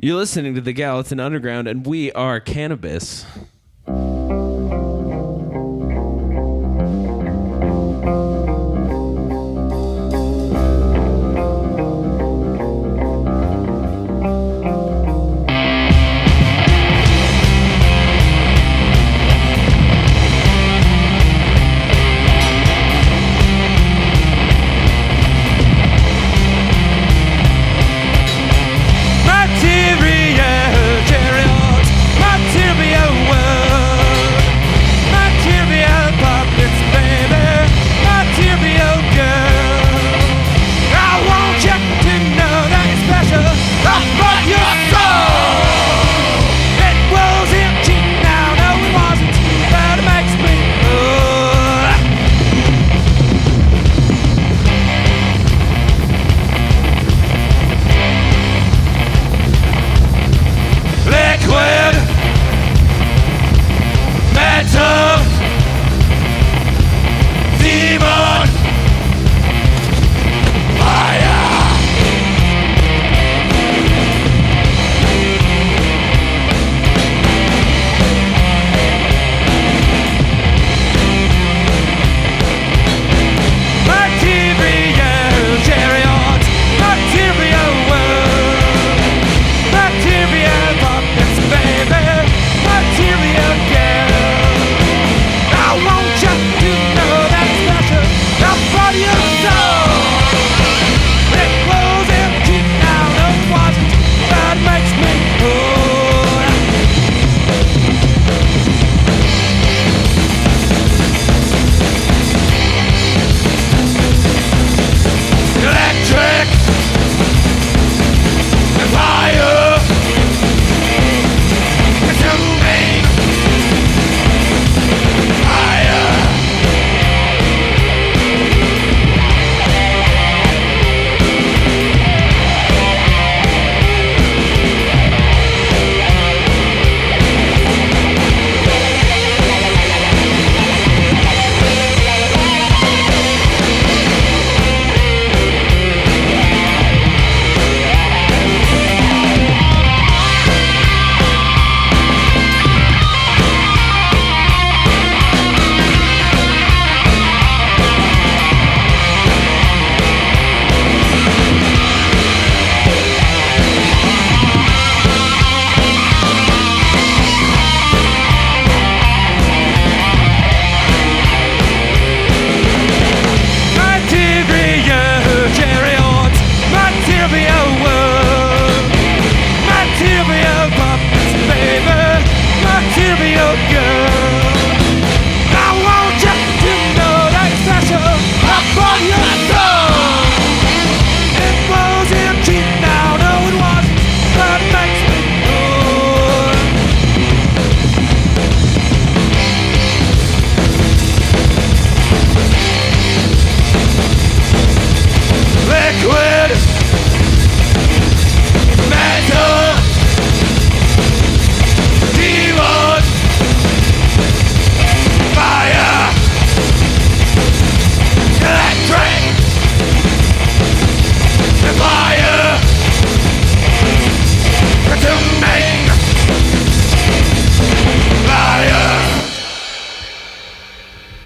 You're listening to the Gallatin Underground, and we are Kannabyss.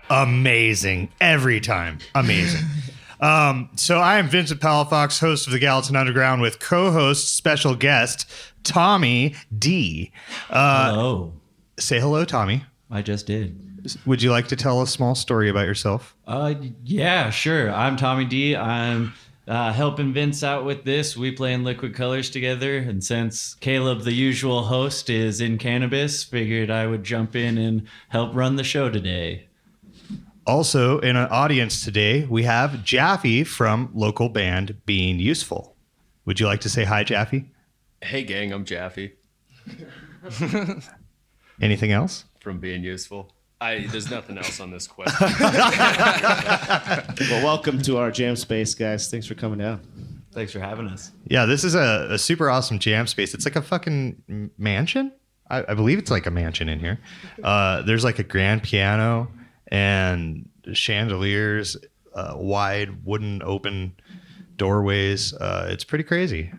Amazing. Every time. Amazing. So I am Vincent Palafox, host of the Gallatin Underground, with co-host, special guest, Tommy D. Hello. Say hello, Tommy. I just did. Would you like to tell a small story about yourself? Yeah, sure. I'm Tommy D. I'm helping Vince out with this. We play in Liquid Colors together. And since Caleb, the usual host, is in Kannabyss, figured I would jump in and help run the show today. Also, in an audience today, we have Jaffe from local band Being Useful. Would you like to say hi, Jaffe? Hey, gang, I'm Jaffe. Anything else? From Being Useful. There's nothing else on this question. Well, welcome to our jam space, guys. Thanks for coming down. Thanks for having us. Yeah, this is a super awesome jam space. It's like a fucking mansion. I believe it's like a mansion in here. There's like a grand piano and chandeliers, wide wooden open doorways. It's pretty crazy.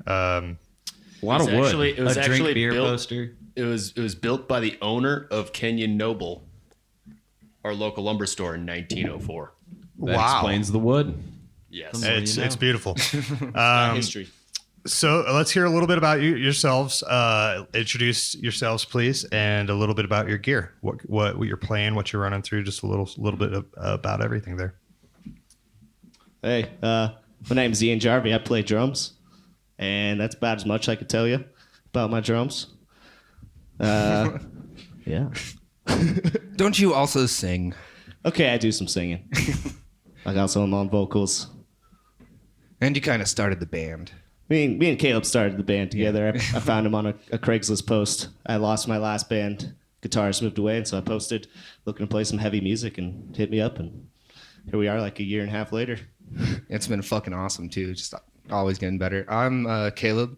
A lot of wood. It was a actually drink beer built. poster. It was built by the owner of Kenyon Noble, our local lumber store, in 1904. That explains the wood. Yes. It's beautiful. History. So let's hear a little bit about yourselves. Introduce yourselves, please, and a little bit about your gear. What you're playing, what you're running through, just a little bit about everything there. Hey, my name's Ian Jarvie. I play drums, and that's about as much I can tell you about my drums. Yeah. Don't you also sing? Okay, I do some singing. I got some on vocals. And you kind of started the band. Me and Caleb started the band together. I found him on a Craigslist post. I lost my last band. Guitarist moved away, and so I posted looking to play some heavy music, and hit me up, and here we are like a year and a half later. It's been fucking awesome, too. Just always getting better. I'm Caleb,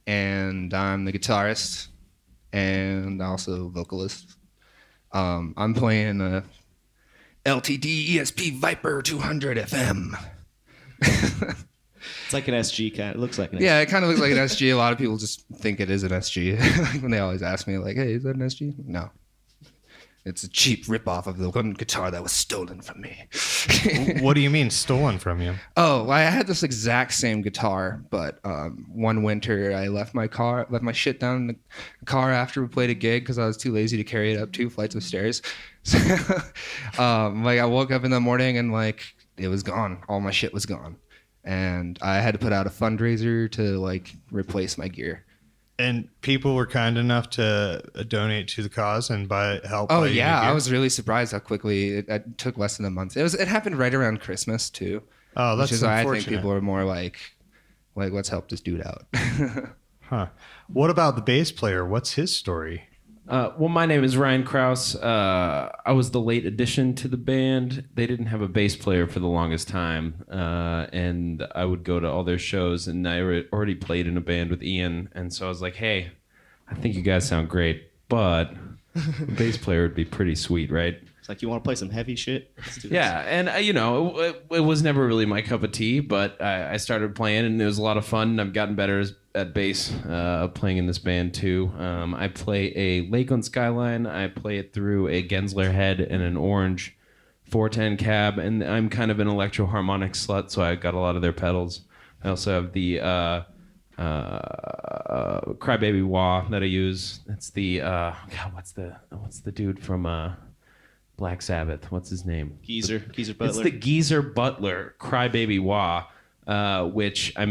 and I'm the guitarist and also vocalist. I'm playing a LTD ESP Viper 200 FM. It's like an SG kind. It looks like an Yeah, it kind of looks like an SG. A lot of people just think it is an SG. When they always ask me, like, hey, is that an SG? No. It's a cheap ripoff of the one guitar that was stolen from me. What do you mean stolen from you? Oh, I had this exact same guitar, but one winter I left my shit down in the car after we played a gig because I was too lazy to carry it up 2 flights of stairs. So, I woke up in the morning and it was gone. All my shit was gone. And I had to put out a fundraiser to replace my gear. And people were kind enough to donate to the cause and help. Oh buy you new yeah, gear? I was really surprised how quickly it took less than a month. It happened right around Christmas too. Oh, that's which is why I unfortunate. think people are more like let's help this dude out. Huh. What about the bass player? What's his story? Well, my name is Ryan Krause. I was the late addition to the band. They didn't have a bass player for the longest time, and I would go to all their shows, and I already played in a band with Ian, and so I was like, hey, I think you guys sound great, but a bass player would be pretty sweet, right? It's like, you want to play some heavy shit? Let's do this. Yeah, and it was never really my cup of tea, but I started playing, and it was a lot of fun, and I've gotten better at bass playing in this band too. I play a Lakeland Skyline. I play it through a Gensler head and an orange 410 cab, and I'm kind of an electro harmonic slut, so I got a lot of their pedals. I also have the Crybaby Wah that I use. It's the what's the dude from Black Sabbath? What's his name? Geezer Butler. It's the Geezer Butler Crybaby Wah, which I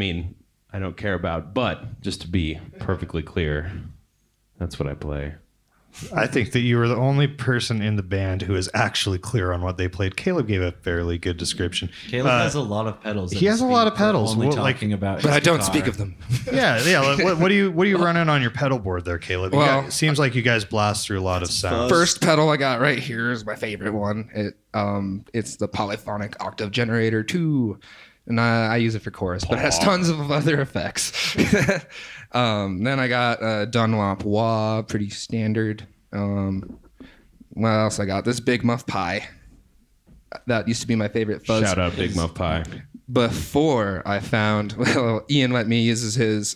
don't care about, but just to be perfectly clear, that's what I play. I think that you were the only person in the band who is actually clear on what they played. Caleb gave a fairly good description. Caleb has a lot of pedals. he has a lot of pedals. Only Well, talking about, But his I don't guitar. speak of them. Yeah. What are you running on your pedal board there, Caleb? Well- It seems like you guys blast through a lot of sound. First pedal I got right here is my favorite one. It's the Polyphonic Octave Generator 2. And I use it for chorus, but it has tons of other effects. Then I got Dunlop Wah, pretty standard. What else I got? This Big Muff Pie. That used to be my favorite fuzz. Shout out Big Muff Pie. Before I found, Ian let me use his this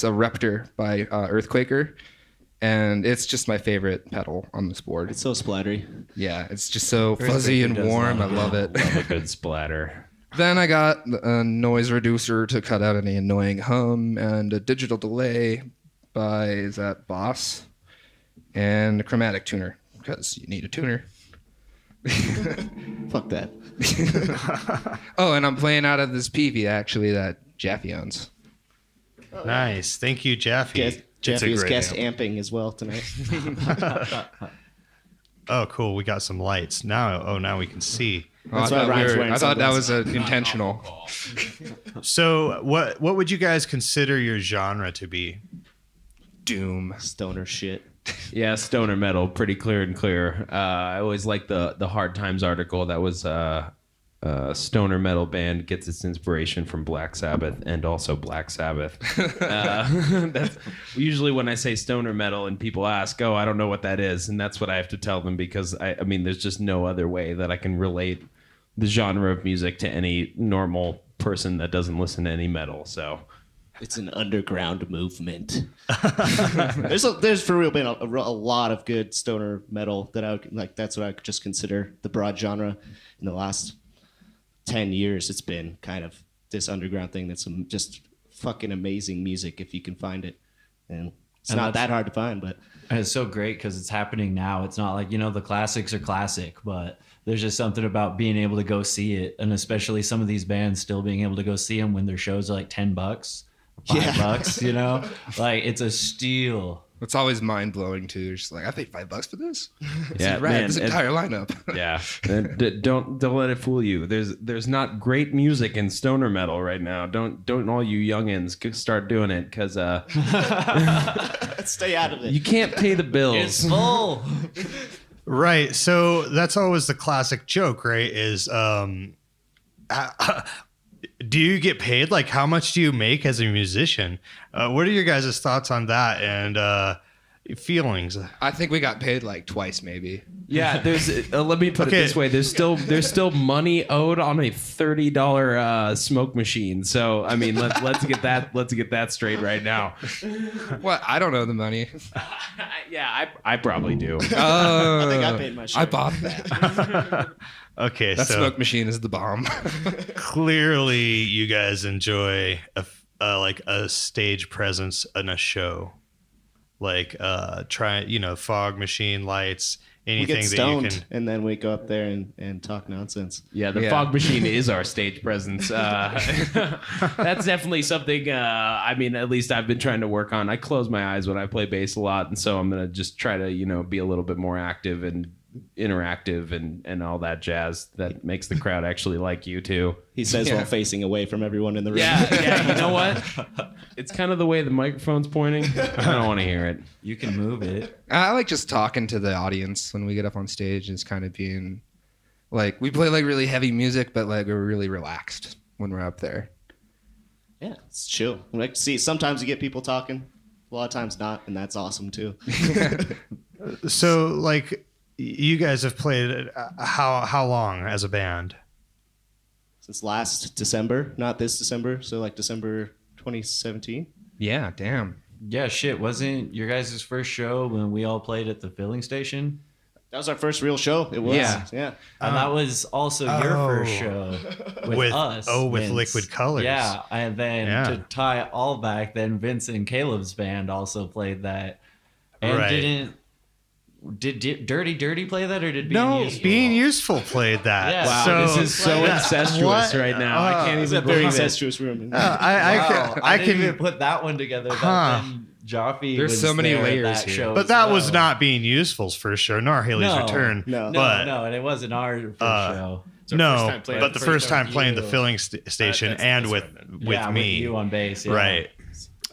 Reptor by Earthquaker. And it's just my favorite pedal on this board. It's so splattery. Yeah, it's just so fuzzy and does warm. I that. love it. Love a good splatter. Then I got a noise reducer to cut out any annoying hum, and a digital delay by Boss, and a chromatic tuner because you need a tuner. Fuck that. Oh, and I'm playing out of this PV actually that Jaffe owns. Nice. Thank you, Jaffe. Jeffy is great guest amp. amping as well tonight. Oh, cool. We got some lights. Now we can see. That's why Ryan's wearing I thought that was sunglasses. intentional. So what would you guys consider your genre to be? Doom. Stoner shit. Yeah, stoner metal, pretty clear and clear. I always liked the Hard Times article that was stoner metal band gets its inspiration from Black Sabbath and also Black Sabbath. That's usually when I say stoner metal and people ask, oh, I don't know what that is. And that's what I have to tell them because I mean, there's just no other way that I can relate the genre of music to any normal person that doesn't listen to any metal. So It's an underground movement. There's for real been a lot of good stoner metal that I would like. That's what I could just consider the broad genre. In the last 10 years, it's been kind of this underground thing that's just fucking amazing music if you can find it. And it's not that hard to find, but And it's so great because it's happening now. It's not like, the classics are classic, but there's just something about being able to go see it. And especially some of these bands still being able to go see them when their shows are like $10, $5, Like it's a steal. It's always mind blowing too. Just like I paid $5 for this. Yeah, Rad, man, this entire lineup. Yeah, and don't let it fool you. There's not great music in stoner metal right now. Don't all you youngins start doing it because stay out of it. you can't pay the bills. It's full. Right. So that's always the classic joke, right? Is do you get paid? Like, how much do you make as a musician? What are your guys' thoughts on that and feelings? I think we got paid like twice, maybe. Yeah, there's. Let me put it this way: there's still money owed on a $30 smoke machine. So I mean, let's get that straight right now. What? I don't know the money. Yeah, I probably do. I think I paid my share. I bought that. Okay, That so smoke machine is the bomb. clearly you guys enjoy a stage presence in a show, like fog machine lights, We anything get that stoned you can. and then we go up there and talk nonsense. Yeah, the Yeah. fog machine is our stage presence. That's definitely something. I mean, at least I've been trying to work on. I close my eyes when I play bass a lot, and so I'm gonna just try to be a little bit more active and interactive and all that jazz that makes the crowd actually like you too. He says while facing away from everyone in the room. Yeah. You know what? It's kind of the way the microphone's pointing. I don't want to hear it. You can move it. I like just talking to the audience when we get up on stage. It's kind of being like we play like really heavy music, but like we're really relaxed when we're up there. Yeah, it's chill. Like, see, sometimes you get people talking, a lot of times not, and that's awesome too. So, like, you guys have played how long as a band? Since last December, not this December, so like December 2017. Yeah, damn. Yeah, shit. Wasn't your guys' first show when we all played at the filling station? That was our first real show. It was. Yeah. And that was also your first show with us. with Vince. Liquid Colors. Yeah, and then Yeah. to tie it all back, then Vince and Caleb's band also played that. And Right. did Dirty play that or did No, Useful? Being Useful played that. Yeah. Wow, So, this is so incestuous What? right now. I can't It's even a very believe it. incestuous room. I didn't can. even put that one together. Huh. Then Joffy There's was so many there at layers that here. show But as that was well. not Being Useful's first show, nor Haley's No. Return. No. But No, and it wasn't our first show. no, first time playing but the the first first time time playing the you. filling station That's and with right, with Yeah, me. with you on bass. Yeah. Right.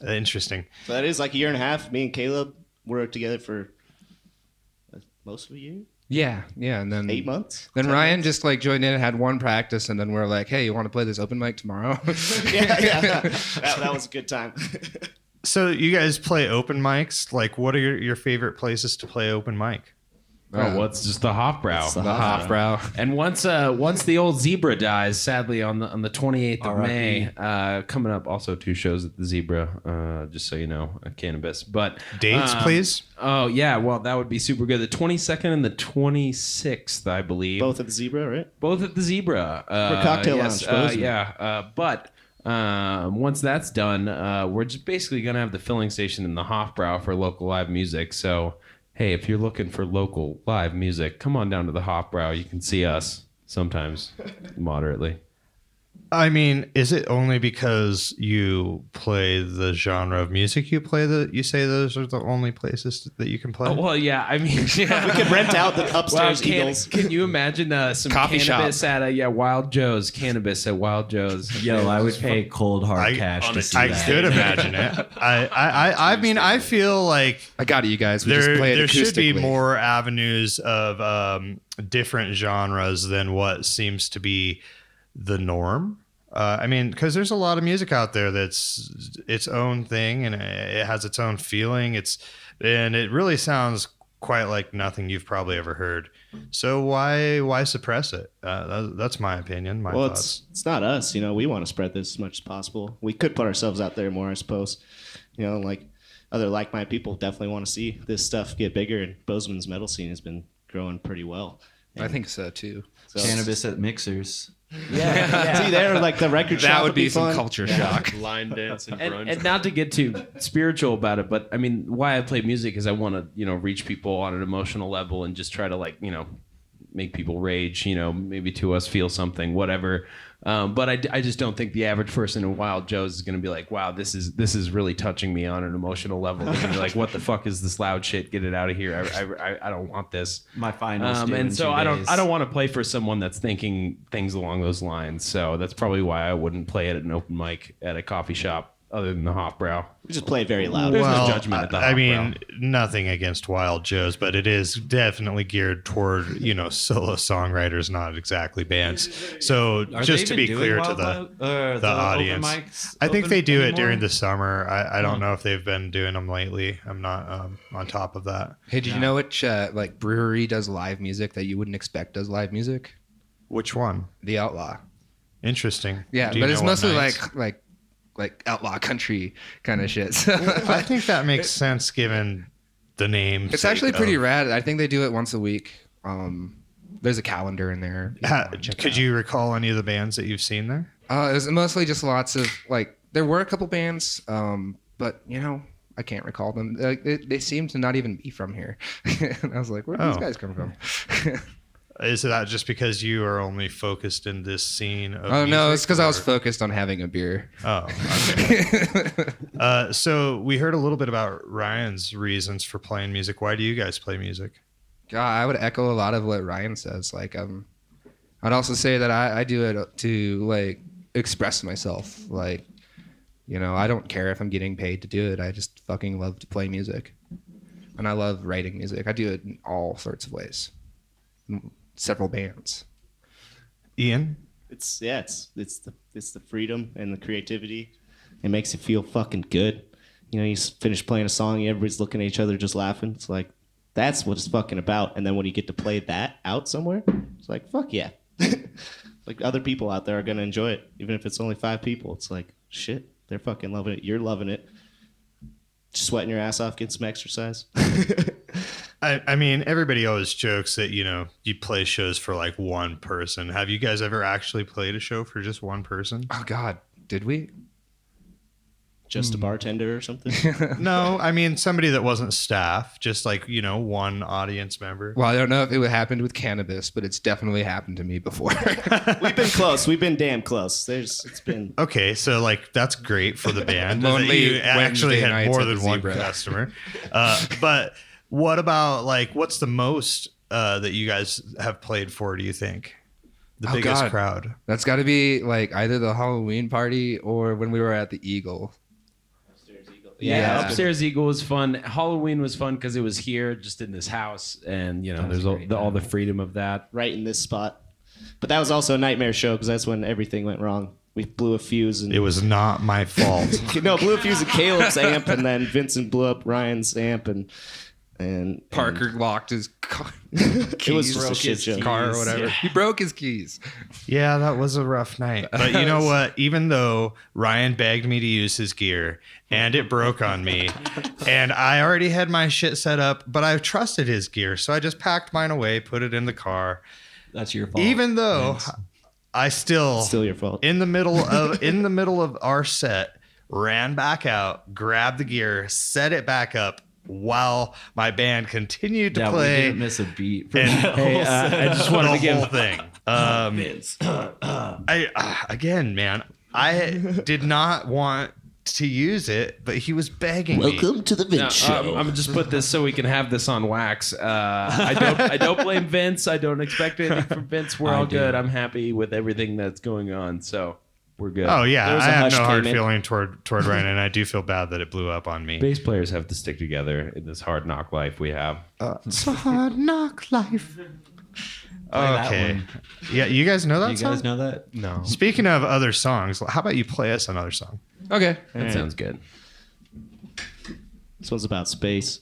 Interesting. So that is like a year and a half. Me and Caleb were together for most of a year, Yeah, and then 8 months. Then 10 Ryan months? just like joined in and had one practice, and then we're like, "Hey, you want to play this open mic tomorrow?" yeah. That was a good time. So you guys play open mics? Like, what are your favorite places to play open mic? Oh, what's just the Hofbrau? the the Hofbrau. And once the old Zebra dies, sadly on the 28th of May, coming up also 2 shows at the Zebra, just so you know, Kannabyss. But Dates, please. Oh yeah, well that would be super good. The 22nd and the 26th, I believe. Both at the Zebra, right? Both at the Zebra. For Cocktail Lounge, supposedly. But once that's done, we're just basically gonna have the filling station in the Hofbrau for local live music. So hey, if you're looking for local live music, come on down to the Hofbrau. You can see us sometimes, moderately. I mean, is it only because you play the genre of music you play that you say those are the only places that you can play? Oh, well, yeah. I mean, yeah. We could rent out the upstairs can, Eagles. can you imagine some Coffee Kannabyss shop. at Wild Joe's? Kannabyss at Wild Joe's. Yo, I would pay cold hard cash to see I that. could imagine it. I mean, I feel like I got it, you guys. We just play it there should be acoustically. more avenues of different genres than what seems to be the norm. I mean, because there's a lot of music out there that's its own thing and it has its own feeling. And it really sounds quite like nothing you've probably ever heard. So why suppress it? That's my opinion. My Well, thoughts. it's not us. You know, we want to spread this as much as possible. We could put ourselves out there more, I suppose. You know, like other like-minded people definitely want to see this stuff get bigger, and Bozeman's metal scene has been growing pretty well. I think so too. So Kannabyss at mixers. yeah. See there, like the record shop That would be some fun. culture shock. Line dance and grunge. And not to get too spiritual about it, but I mean, why I play music is I want to, reach people on an emotional level and just try to make people rage, maybe to us feel something, whatever. But I just don't think the average person in Wild Joe's is going to be like, wow, this is really touching me on an emotional level. They're going to be like, what the fuck is this loud shit? Get it out of here. I don't want this. My finals due in And so 2 I days. don't want to play for someone that's thinking things along those lines. So that's probably why I wouldn't play it at an open mic at a coffee shop other than the Hofbrow. We just play very loud. There's no judgment at the I mean, Hofbrow. nothing against Wild Joe's, but it is definitely geared toward, solo songwriters, not exactly bands. So Are just they to be even clear doing to the audience, open mics I think open they do it anymore? during the summer. I don't know if they've been doing them lately. I'm not on top of that. Hey, did you know which brewery does live music that you wouldn't expect does live music? Which one? The Outlaw. Interesting. Yeah, Do you but it's know what mostly nights? like outlaw country kind of shit. So, I think that makes sense given the name. it's actually pretty rad. I think they do it once a week. There's a calendar in there. Could you recall any of the bands that you've seen there? It was mostly just lots of there were a couple bands, but I can't recall them. They seem to not even be from here. And I was like, where do these guys come from? Is that just because you are only focused in this scene? Of Oh no, music, it's because I was or- focused on having a beer. Oh, okay. So we heard a little bit about Ryan's reasons for playing music. Why do you guys play music? God, I would echo a lot of what Ryan says. I'd also say that I do it to express myself. I don't care if I'm getting paid to do it. I just fucking love to play music, and I love writing music. I do it in all sorts of ways. Several bands. Ian? It's the freedom and the creativity. It makes you feel fucking good. You finish playing a song, everybody's looking at each other just laughing. It's like, that's what it's fucking about. And then when you get to play that out somewhere, it's like, fuck yeah. Like other people out there are gonna enjoy it, even if it's only 5 people. It's like, shit, they're fucking loving it. You're loving it. Just sweating your ass off, getting some exercise. I mean, everybody always jokes that, you play shows for one person. Have you guys ever actually played a show for just one person? Oh God, did we? Just a bartender or something. No, I mean, somebody that wasn't staff, just one audience member. Well, I don't know if it happened with Kannabyss, but it's definitely happened to me before. We've been close. We've been damn close. It's been. Okay, so that's great for the band. that Lonely you actually Wednesday had nights more at than the one Zebra. customer. But what about what's the most that you guys have played for? Do you think the Oh, biggest God. crowd? That's got to be either the Halloween party or when we were at the Eagle. Yeah, Yeah. Upstairs Eagle was fun. Halloween was fun because it was here, just in this house, and there's all the freedom of that. Right in this spot. But that was also a nightmare show because that's when everything went wrong. We blew a fuse and It was not my fault. blew a fuse of Caleb's amp, and then Vincent blew up Ryan's amp, and Parker locked his car. It was just a broke shit his show. car or Keys, whatever. yeah. He broke his keys. Yeah, that was a rough night. But you know what? Even though Ryan begged me to use his gear and it broke on me, and I already had my shit set up, but I trusted his gear, so I just packed mine away, put it in the car. That's your fault. Even though Vince. I still Still your fault. in the middle of our set ran back out, grabbed the gear, set it back up while my band continued to Yeah, we play didn't miss a beat. For and that whole set. I just wanted to the whole give thing. Vince. Again, man, I did not want to use it, but he was begging me. to the Vince I'm gonna just put this so we can have this on wax. I don't blame Vince. I don't expect anything from Vince. We're I all do. good. I'm happy with everything that's going on, so we're good. Oh yeah, There was I a have hush no hard came in. feeling toward Ryan, and I do feel bad that it blew up on me. Bass players have to stick together in this hard knock life we have. It's a hard knock life. that Okay, one. yeah, you guys know that You song? guys know that? No. Speaking of other songs, how about you play us another song? Okay. That sounds good. This one's about space.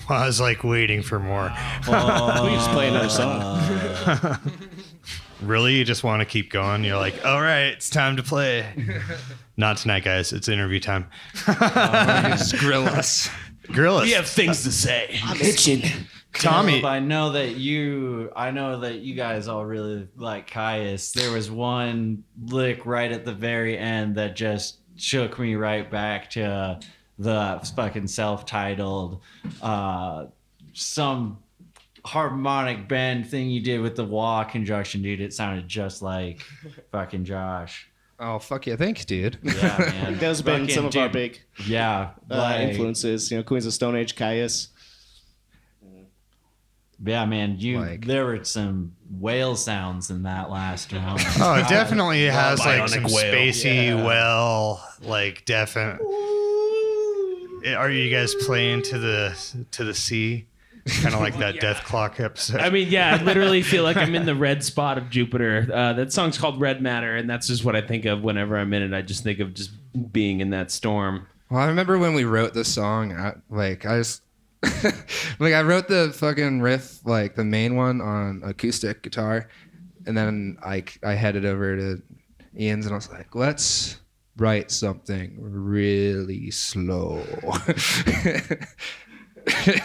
I was like waiting for more. Please play another song. Really? You just want to keep going? You're like, all right, it's time to play. Not tonight, guys. It's interview time. Just grill us. Grill us. things to say. I'm itching. Tommy. Caleb, I know that you guys all really like Caius. There was one lick right at the very end that just shook me right back to the fucking self-titled some harmonic bend thing you did with the wah conjunction, dude. It sounded just like fucking Josh. Oh, fuck yeah. Thanks, dude. Yeah, man. Those have been Fucking some of our dude. big Yeah, like, influences. Queens of Stone Age, Caius. yeah, man. Like- There were some whale sounds in that last round. Oh, it definitely has like bionic some whale. spacey like definite. Are you guys playing to the sea? Kind of like that Death Clock episode. I mean, yeah, I literally feel like I'm in the red spot of Jupiter. That song's called Red Matter, and that's just what I think of whenever I'm in it. I just think of just being in that storm. Well, I remember when we wrote the song, I just like I wrote the fucking riff, like the main one on acoustic guitar, and then I headed over to Ian's and I was like, let's write something really slow.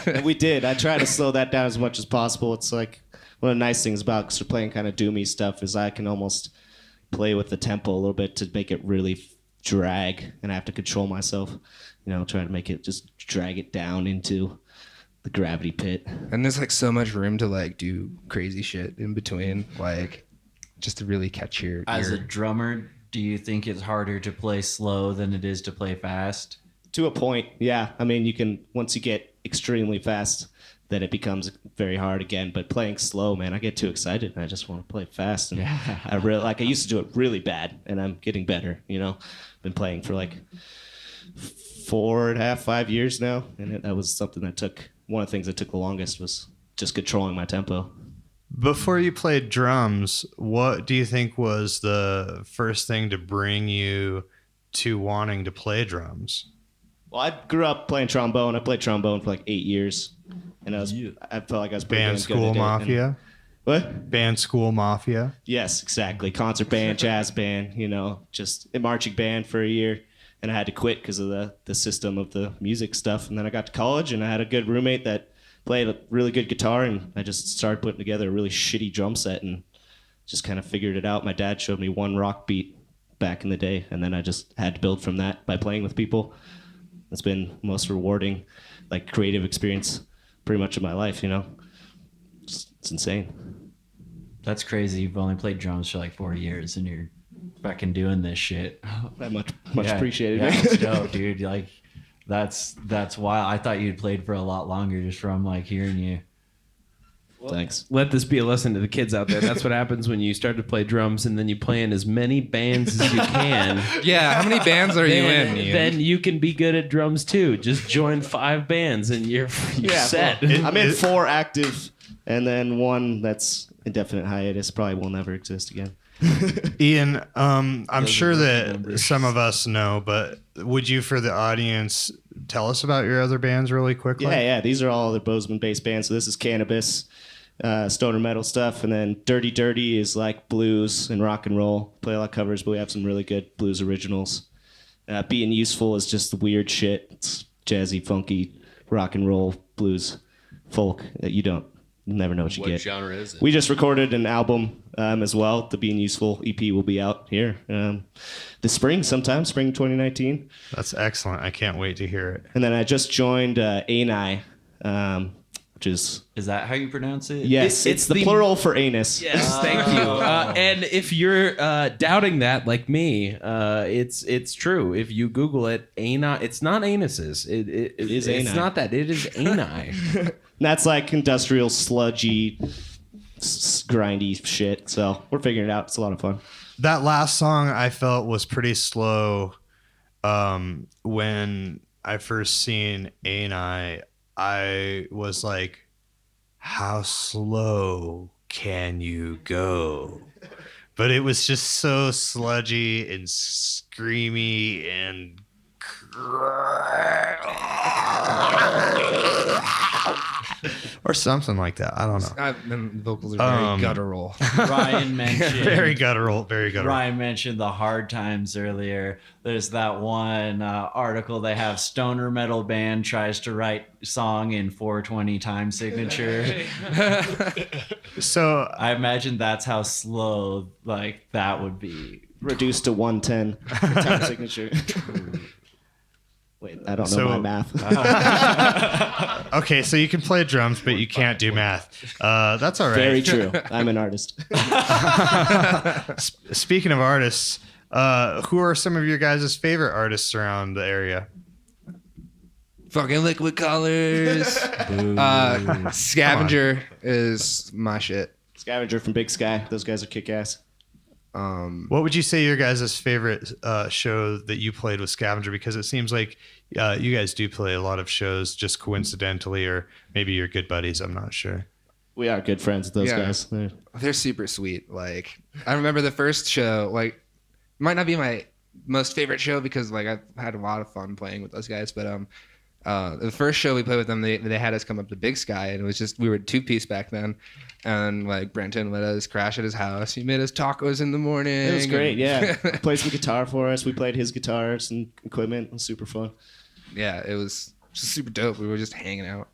And we did. I try to slow that down as much as possible. It's like one of the nice things about, because we're playing kind of doomy stuff, is I can almost play with the tempo a little bit to make it really drag, and I have to control myself, try to make it just drag it down into the gravity pit. And there's like so much room to like do crazy shit in between, like just to really catch your As a ear. drummer, do you think it's harder to play slow than it is to play fast? To a point, yeah. I mean, you can, once you get extremely fast, then it becomes very hard again. But playing slow, man, I get too excited and I just want to play fast. And I used to do it really bad, and I'm getting better. Been playing for like 4.5, 5 years now, and that was something that took. One of the things that took the longest was just controlling my tempo. Before you played drums, what do you think was the first thing to bring you to wanting to play drums? Well, I grew up playing trombone. I played trombone for like 8 years, and I felt like I was pretty Band damn good School at it. Mafia? And- what? Band School Mafia? Yes, exactly. Concert band, jazz band, just a marching band for a year. And I had to quit because of the system of the music stuff. And then I got to college, and I had a good roommate that played a really good guitar, and I just started putting together a really shitty drum set and just kind of figured it out. My dad showed me one rock beat back in the day, and then I just had to build from that by playing with people. It's been the most rewarding, like, creative experience pretty much of my life, It's insane. That's crazy. You've only played drums for like 4 years and you're fucking doing this shit. That much Yeah, appreciated. Yeah, man. it's dope, dude. Like, that's wild. I thought you'd played for a lot longer just from like hearing you. Thanks. Let this be a lesson to the kids out there. That's what happens when you start to play drums and then you play in as many bands as you can. Yeah, how many bands are you in, Then, Ian? then you can be good at drums too. Just join 5 bands and you're set. I'm in 4 active, and then 1 that's indefinite hiatus. Probably will never exist again. Ian, I'm Those sure are that numbers. some of us know, but would you, for the audience, tell us about your other bands really quickly? Yeah. These are all the Bozeman-based bands. So this is Kannabyss, stoner metal stuff, and then Dirty Dirty is like blues and rock and roll. Play a lot of covers, but we have some really good blues originals. Being Useful is just the weird shit. It's jazzy, funky, rock and roll, blues, folk that you'll never know what you What get. genre is it? We just recorded an album as well. The Being Useful EP will be out here this spring 2019. That's excellent. I can't wait to hear it. And then I just joined ANI, which is, Is that how you pronounce it? yes, It's it's the the- plural for anus. Yes, thank you. And if you're doubting that, like me, it's true. If you Google it, it's not anuses. It is It's ani. not that. It is ani. And that's like industrial, sludgy, grindy shit. So we're figuring it out. It's a lot of fun. That last song I felt was pretty slow. When I first seen ANI, I was like, how slow can you go? But it was just so sludgy and screamy and or something like that. I don't know. The vocals are very guttural. Ryan mentioned Very guttural. Very guttural. Ryan mentioned the hard times earlier. There's that one article they have stoner metal band tries to write song in 420 time signature. So I imagine that's how slow like that would be. Reduced to 110 time signature. Wait, I don't know my math. okay, so you can play drums, but you can't do math. That's all right. Very true. I'm an artist. Speaking of artists, who are some of your guys' favorite artists around the area? Fucking Liquid Colors. Scavenger is my shit. Scavenger from Big Sky. Those guys are kick-ass. What would you say your guys' favorite show that you played with Scavenger? Because it seems like you guys do play a lot of shows just coincidentally, or maybe you're good buddies. I'm not sure. We are good friends with those guys. They're super sweet. Like, I remember the first show, like, might not be my most favorite show because, like, I've had a lot of fun playing with those guys, but the first show we played with them, they had us come up to Big Sky, and it was just, we were 2-piece back then, and like Brenton let us crash at his house. He made us tacos in the morning. It was great, yeah. Played some guitar for us. We played his guitars and equipment. It was super fun. Yeah, it was just super dope. We were just hanging out.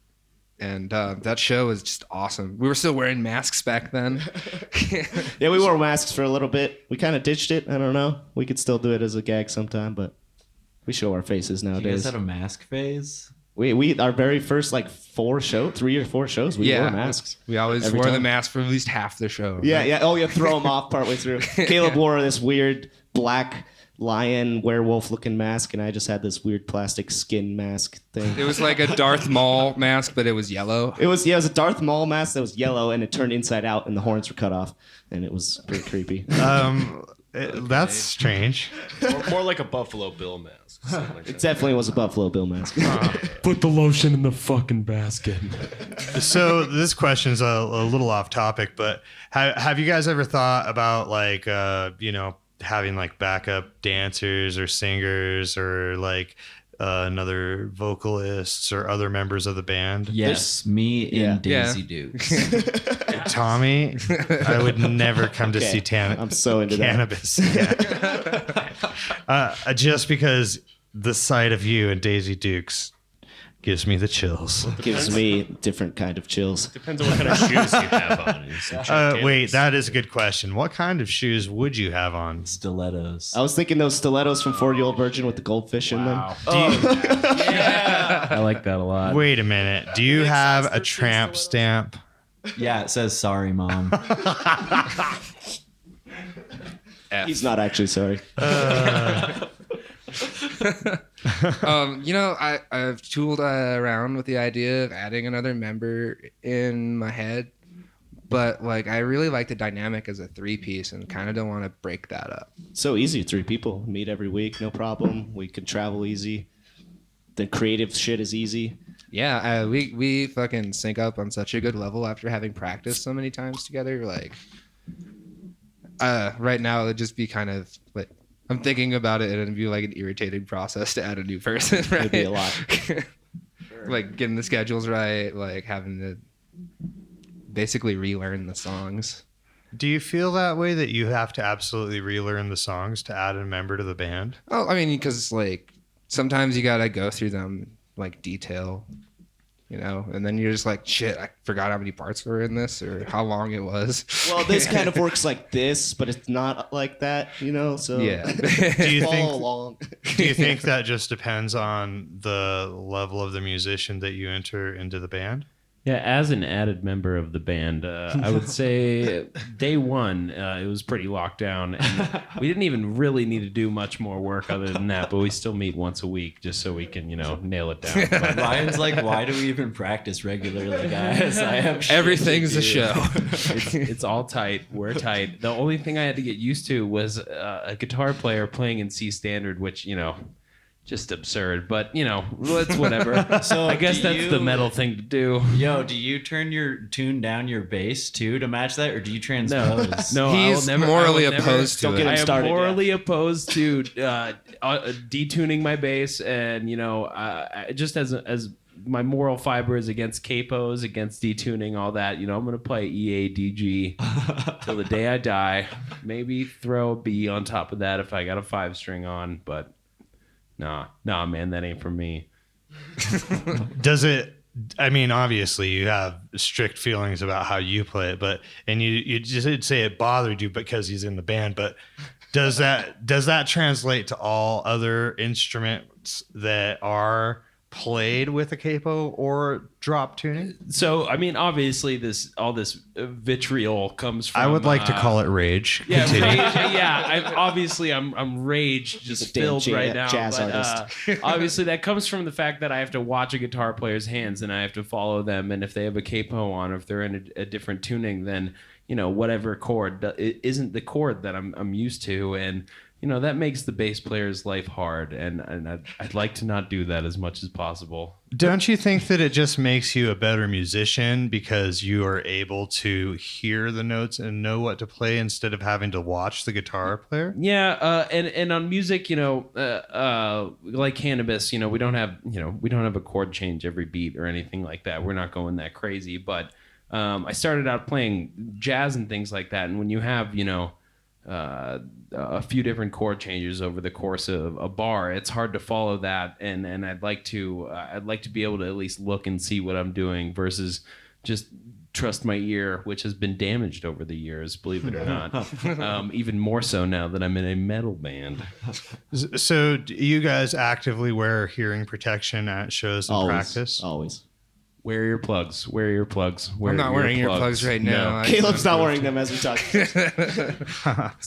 And that show was just awesome. We were still wearing masks back then. Yeah, we wore masks for a little bit. We kind of ditched it. I don't know. We could still do it as a gag sometime, but we show our faces You nowadays. guys had a mask phase? We our very first like 3 or 4 shows, we wore masks. We always Every wore the time. mask for at least half the show. Yeah, yeah. Oh, yeah. Throw them off partway through. Caleb wore this weird black lion werewolf looking mask, and I just had this weird plastic skin mask thing. It was like a Darth Maul mask, but it was yellow. It was a Darth Maul mask that was yellow, and it turned inside out, and the horns were cut off, and it was pretty creepy. That's strange. More like a Buffalo Bill mask. Something like It that. definitely was a Buffalo Bill mask. Put the lotion in the fucking basket. So this question's a little off topic, but have you guys ever thought about like having like backup dancers or singers or like another vocalists or other members of the band? Yes, me and Yeah. Daisy Dukes. Tommy, I would never come to see I'm so into that. Kannabyss. Yeah. Just because the sight of you and Daisy Dukes gives me the chills. Gives me different kind of chills. Depends on what kind of shoes you have on. Wait, that is a good question. What kind of shoes would you have on? Stilettos. I was thinking those stilettos from 40-Year-Old Virgin with the goldfish in them. I like that a lot. Wait a minute. Do you have a tramp stamp? Yeah, it says sorry, Mom. He's not actually sorry. I've tooled around with the idea of adding another member in my head, but like I really like the dynamic as a 3-piece and kind of don't want to break that up. So easy, 3 people. Meet every week, no problem. We can travel easy. The creative shit is easy. Yeah, we fucking sync up on such a good level after having practiced so many times together. Like, right now it'd just be kind of like I'm thinking about it and it'd be like an irritating process to add a new person. Right? It'd be a lot. Like getting the schedules right, like having to basically relearn the songs. Do you feel that way, that you have to absolutely relearn the songs to add a member to the band? Oh, I mean, because like sometimes you gotta go through them like detail, and then you're just like, shit, I forgot how many parts were in this or how long it was. Well, this kind of works like this, but it's not like that, so Yeah. Do you follow think along. do you think that just depends on the level of the musician that you enter into the band? Yeah, as an added member of the band, I would say day one, it was pretty locked down. And we didn't even really need to do much more work other than that, but we still meet once a week just so we can, nail it down. But Ryan's like, why do we even practice regularly, guys? I have shit Everything's to a do." show. it's all tight. We're tight. The only thing I had to get used to was a guitar player playing in C standard, which, just absurd, but it's whatever. So I guess do that's you- the metal thing to do. Yo, do you tune down your bass too to match that, or do you transpose? No, He's morally opposed to Don't it. get him I am started, morally opposed to detuning my bass, and just as my moral fiber is against capos, against detuning, all that. I'm gonna play EADG till the day I die. Maybe throw a B on top of that if I got a 5-string on, but nah, man, that ain't for me. Does it? I mean, obviously, you have strict feelings about how you play it, and you just did say it bothered you because he's in the band. But does that translate to all other instruments that are played with a capo or drop tuning? So, I mean, obviously, all this vitriol comes from. I would like to call it rage. Yeah, Continue. rage, I'm rage just filled right now. Jazz but, obviously, that comes from the fact that I have to watch a guitar player's hands and I have to follow them. And if they have a capo on, or if they're in a different tuning, then whatever chord it isn't the chord that I'm used to, and that makes the bass player's life hard. And I'd like to not do that as much as possible. Don't you think that it just makes you a better musician because you are able to hear the notes and know what to play instead of having to watch the guitar player? Yeah, and on music, like Kannabyss, we don't have a chord change every beat or anything like that. We're not going that crazy. But I started out playing jazz and things like that, and when you have a few different chord changes over the course of a bar, it's hard to follow that, and I'd like to be able to at least look and see what I'm doing versus just trust my ear, which has been damaged over the years, believe it or not. Even more so now that I'm in a metal band. So do you guys actively wear hearing protection at shows and practice? Always. Wear your plugs. I'm not wearing earplugs right now. No. Caleb's not wearing them as we talk.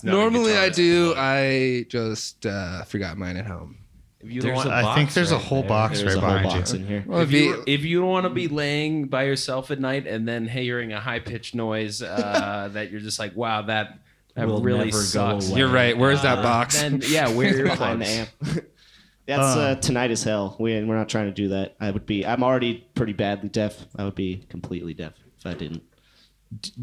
Normally I do. I just forgot mine at home. I think there's a whole box There's right a whole behind box you. in here. Well, If you don't want to be laying by yourself at night and then hearing a high-pitched noise that you're just like, wow, that Will really never go sucks. away. you're right. Where's that box? Then wear your Behind the plugs. amp. That's tonight as hell. We're not trying to do that. I'm already pretty badly deaf. I would be completely deaf if I didn't.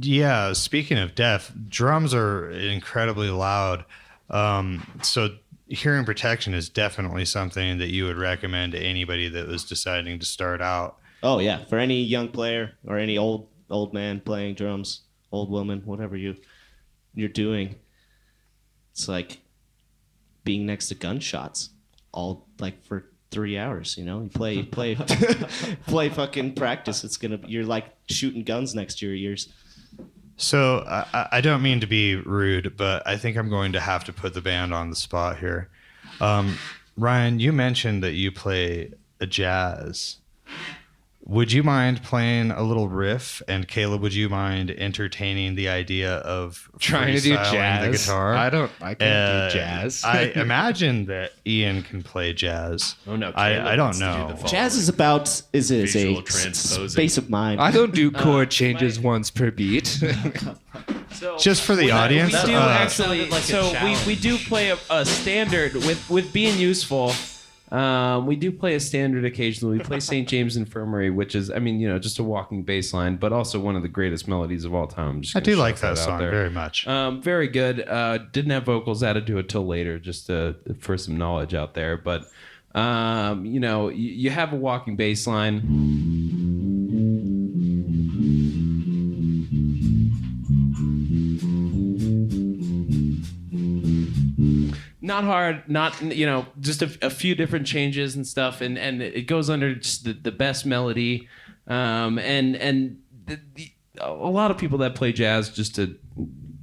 Yeah, speaking of deaf, drums are incredibly loud. So hearing protection is definitely something that you would recommend to anybody that was deciding to start out. Oh yeah, for any young player or any old man playing drums, old woman, whatever you're doing. It's like being next to gunshots all like for 3 hours, you play play fucking practice. You're like shooting guns next to your ears. So I don't mean to be rude, but I think I'm going to have to put the band on the spot here. Ryan, you mentioned that you play a jazz. Would you mind playing a little riff? And Caleb, would you mind entertaining the idea of Trying to do freestyling jazz. the guitar? I can't do jazz. I imagine that Ian can play jazz. Oh no, I don't know. Jazz is about is a Visual transposing. space of mind. I don't do chord changes once per beat. Just for the audience, We do actually. Sounded like a So challenge. we do play a standard with being useful. We do play a standard occasionally. We play St. James Infirmary, which is, just a walking bass line, but also one of the greatest melodies of all time. I'm just I gonna do like shout that out song there. very much. Very good. Didn't have vocals added to it till later, just for some knowledge out there. But you have a walking bass line. Not hard, just a few different changes and stuff, and it goes under just the best melody, and a lot of people that play jazz, just to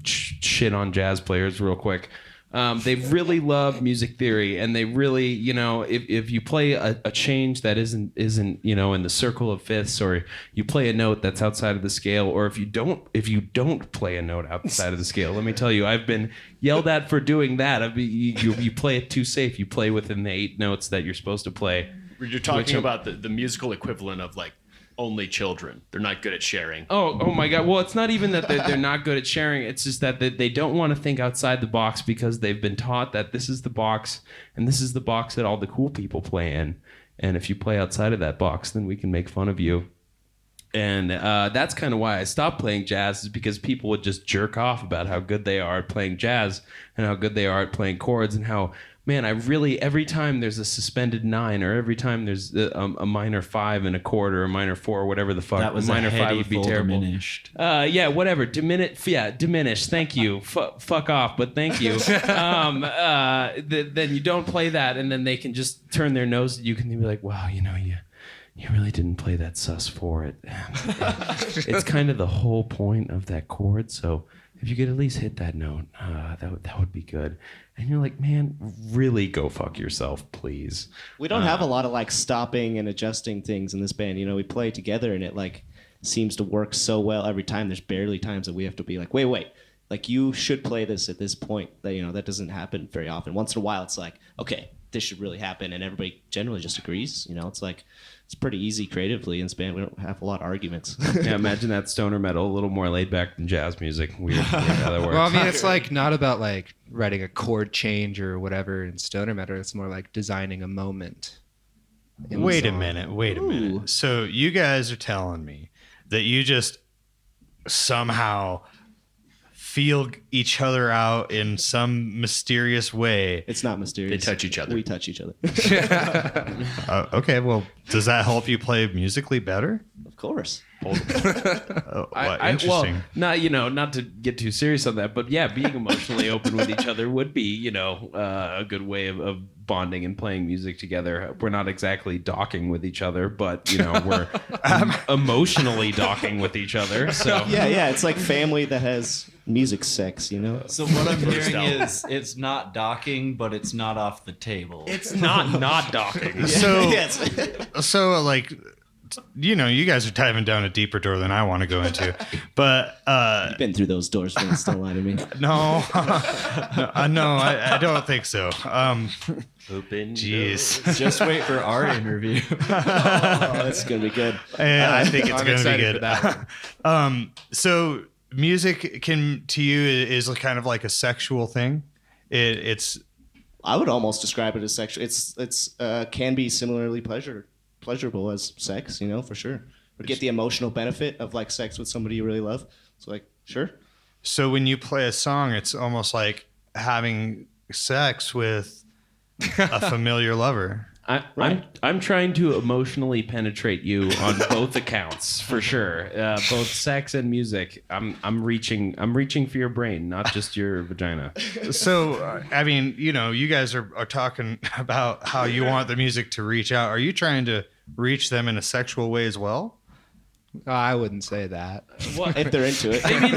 shit on jazz players real quick, they really love music theory, and they really, if you play a change that isn't in the circle of fifths, or you play a note that's outside of the scale, or if you don't play a note outside of the scale, let me tell you, I've been yelled at for doing that. You play it too safe. You play within the 8 notes that you're supposed to play. You're talking about the musical equivalent of like only children. They're not good at sharing. Oh my God. Well, it's not even that they're not good at sharing. It's just that they don't want to think outside the box because they've been taught that this is the box and this is the box that all the cool people play in. And if you play outside of that box, then we can make fun of you. And that's kind of why I stopped playing jazz, is because people would just jerk off about how good they are at playing jazz and how good they are at playing chords and how man, I really, every time there's a suspended 9 or every time there's a minor 5 and a chord or a minor 4 or whatever the fuck, That was minor a 5 would be full terrible. diminished. Yeah, whatever. Diminish. Thank you. Fuck off, but thank you. Then you don't play that, and then they can just turn their nose at you and be like, wow, you really didn't play that sus4. It's kind of the whole point of that chord, so if you could at least hit that note, that would be good. And you're like, man, really go fuck yourself, please. We don't have a lot of like stopping and adjusting things in this band. We play together and it like seems to work so well every time. There's barely times that we have to be like, wait, like you should play this at this point. That doesn't happen very often. Once in a while, it's like, okay, this should really happen, and everybody generally just agrees. It's like it's pretty easy creatively in this band. We don't have a lot of arguments. Yeah, imagine that stoner metal, a little more laid back than jazz music. Weird how that works. Well, I mean, it's like not about like writing a chord change or whatever in stoner metal. It's more like designing a moment. in the Wait a song. minute. So you guys are telling me that you just somehow feel each other out in some mysterious way. It's not mysterious. They touch each other. We touch each other. Okay, well, does that help you play musically better? Of course. Interesting. Well, not to get too serious on that, but yeah, being emotionally open with each other would be, a good way of bonding and playing music together. We're not exactly docking with each other, but we're emotionally docking with each other. So Yeah, it's like family that has music sex, So what I'm hearing is it's not docking, but it's not off the table. it's not docking. So, Yes. so like, you guys are diving down a deeper door than I want to go into, but Been through those doors, Vince. Don't lie to me. no, I don't think so. Open. Jeez. Just wait for our interview. That's gonna be good. I think it's I'm going to be excited good. for that. So music to you is kind of like a sexual thing. It's I would almost describe it as sexual. It's can be similarly pleasurable as sex, for sure. Or get the emotional benefit of like sex with somebody you really love. It's like, sure. so when you play a song, it's almost like having sex with a familiar lover. I'm trying to emotionally penetrate you on both accounts for sure, both sex and music. I'm reaching for your brain, not just your vagina. So, you guys are talking about how you want the music to reach out. Are you trying to reach them in a sexual way as well? I wouldn't say that. If they're into it. Maybe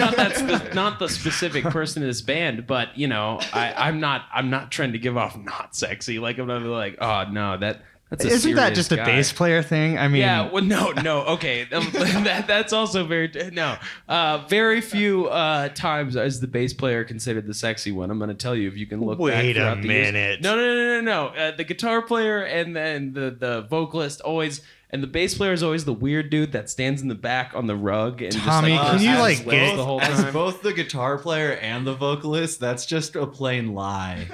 not the specific person in this band, but I'm not trying to give off not sexy. Like I'm not like, oh no, that's a Isn't that serious just a guy. bass player thing? I mean, Yeah, well, no, okay. That's also very few times is the bass player considered the sexy one. I'm going to tell you if you can look back Wait a throughout the years. minute. No. The guitar player and then the vocalist always, and the bass player is always the weird dude that stands in the back on the rug and Tommy, just can you, as like, well get- the whole As time. both the guitar player and the vocalist, that's just a plain lie.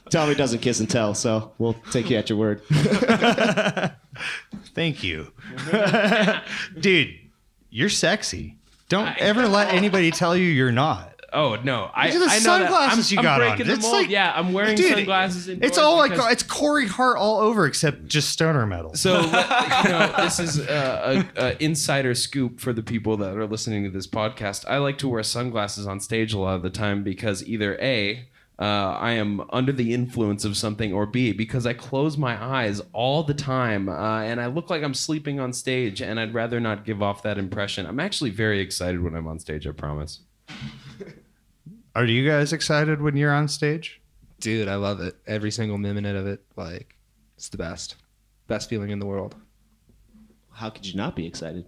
Tommy doesn't kiss and tell, so we'll take you at your word. Thank you. Dude, you're sexy. Don't ever let anybody tell you you're not. Oh no! I Look at the know sunglasses that. you I'm got on. breaking the It's mold. like- Yeah, I'm wearing Dude, sunglasses. It's indoors all like because- it's Corey Hart all over, except just stoner metal. So, this is a insider scoop for the people that are listening to this podcast. I like to wear sunglasses on stage a lot of the time because either A, I am under the influence of something, or B, because I close my eyes all the time and I look like I'm sleeping on stage, and I'd rather not give off that impression. I'm actually very excited when I'm on stage, I promise. Are you guys excited when you're on stage? Dude, I love it. Every single minute of it. Like, it's the best. Best feeling in the world. How could you not be excited?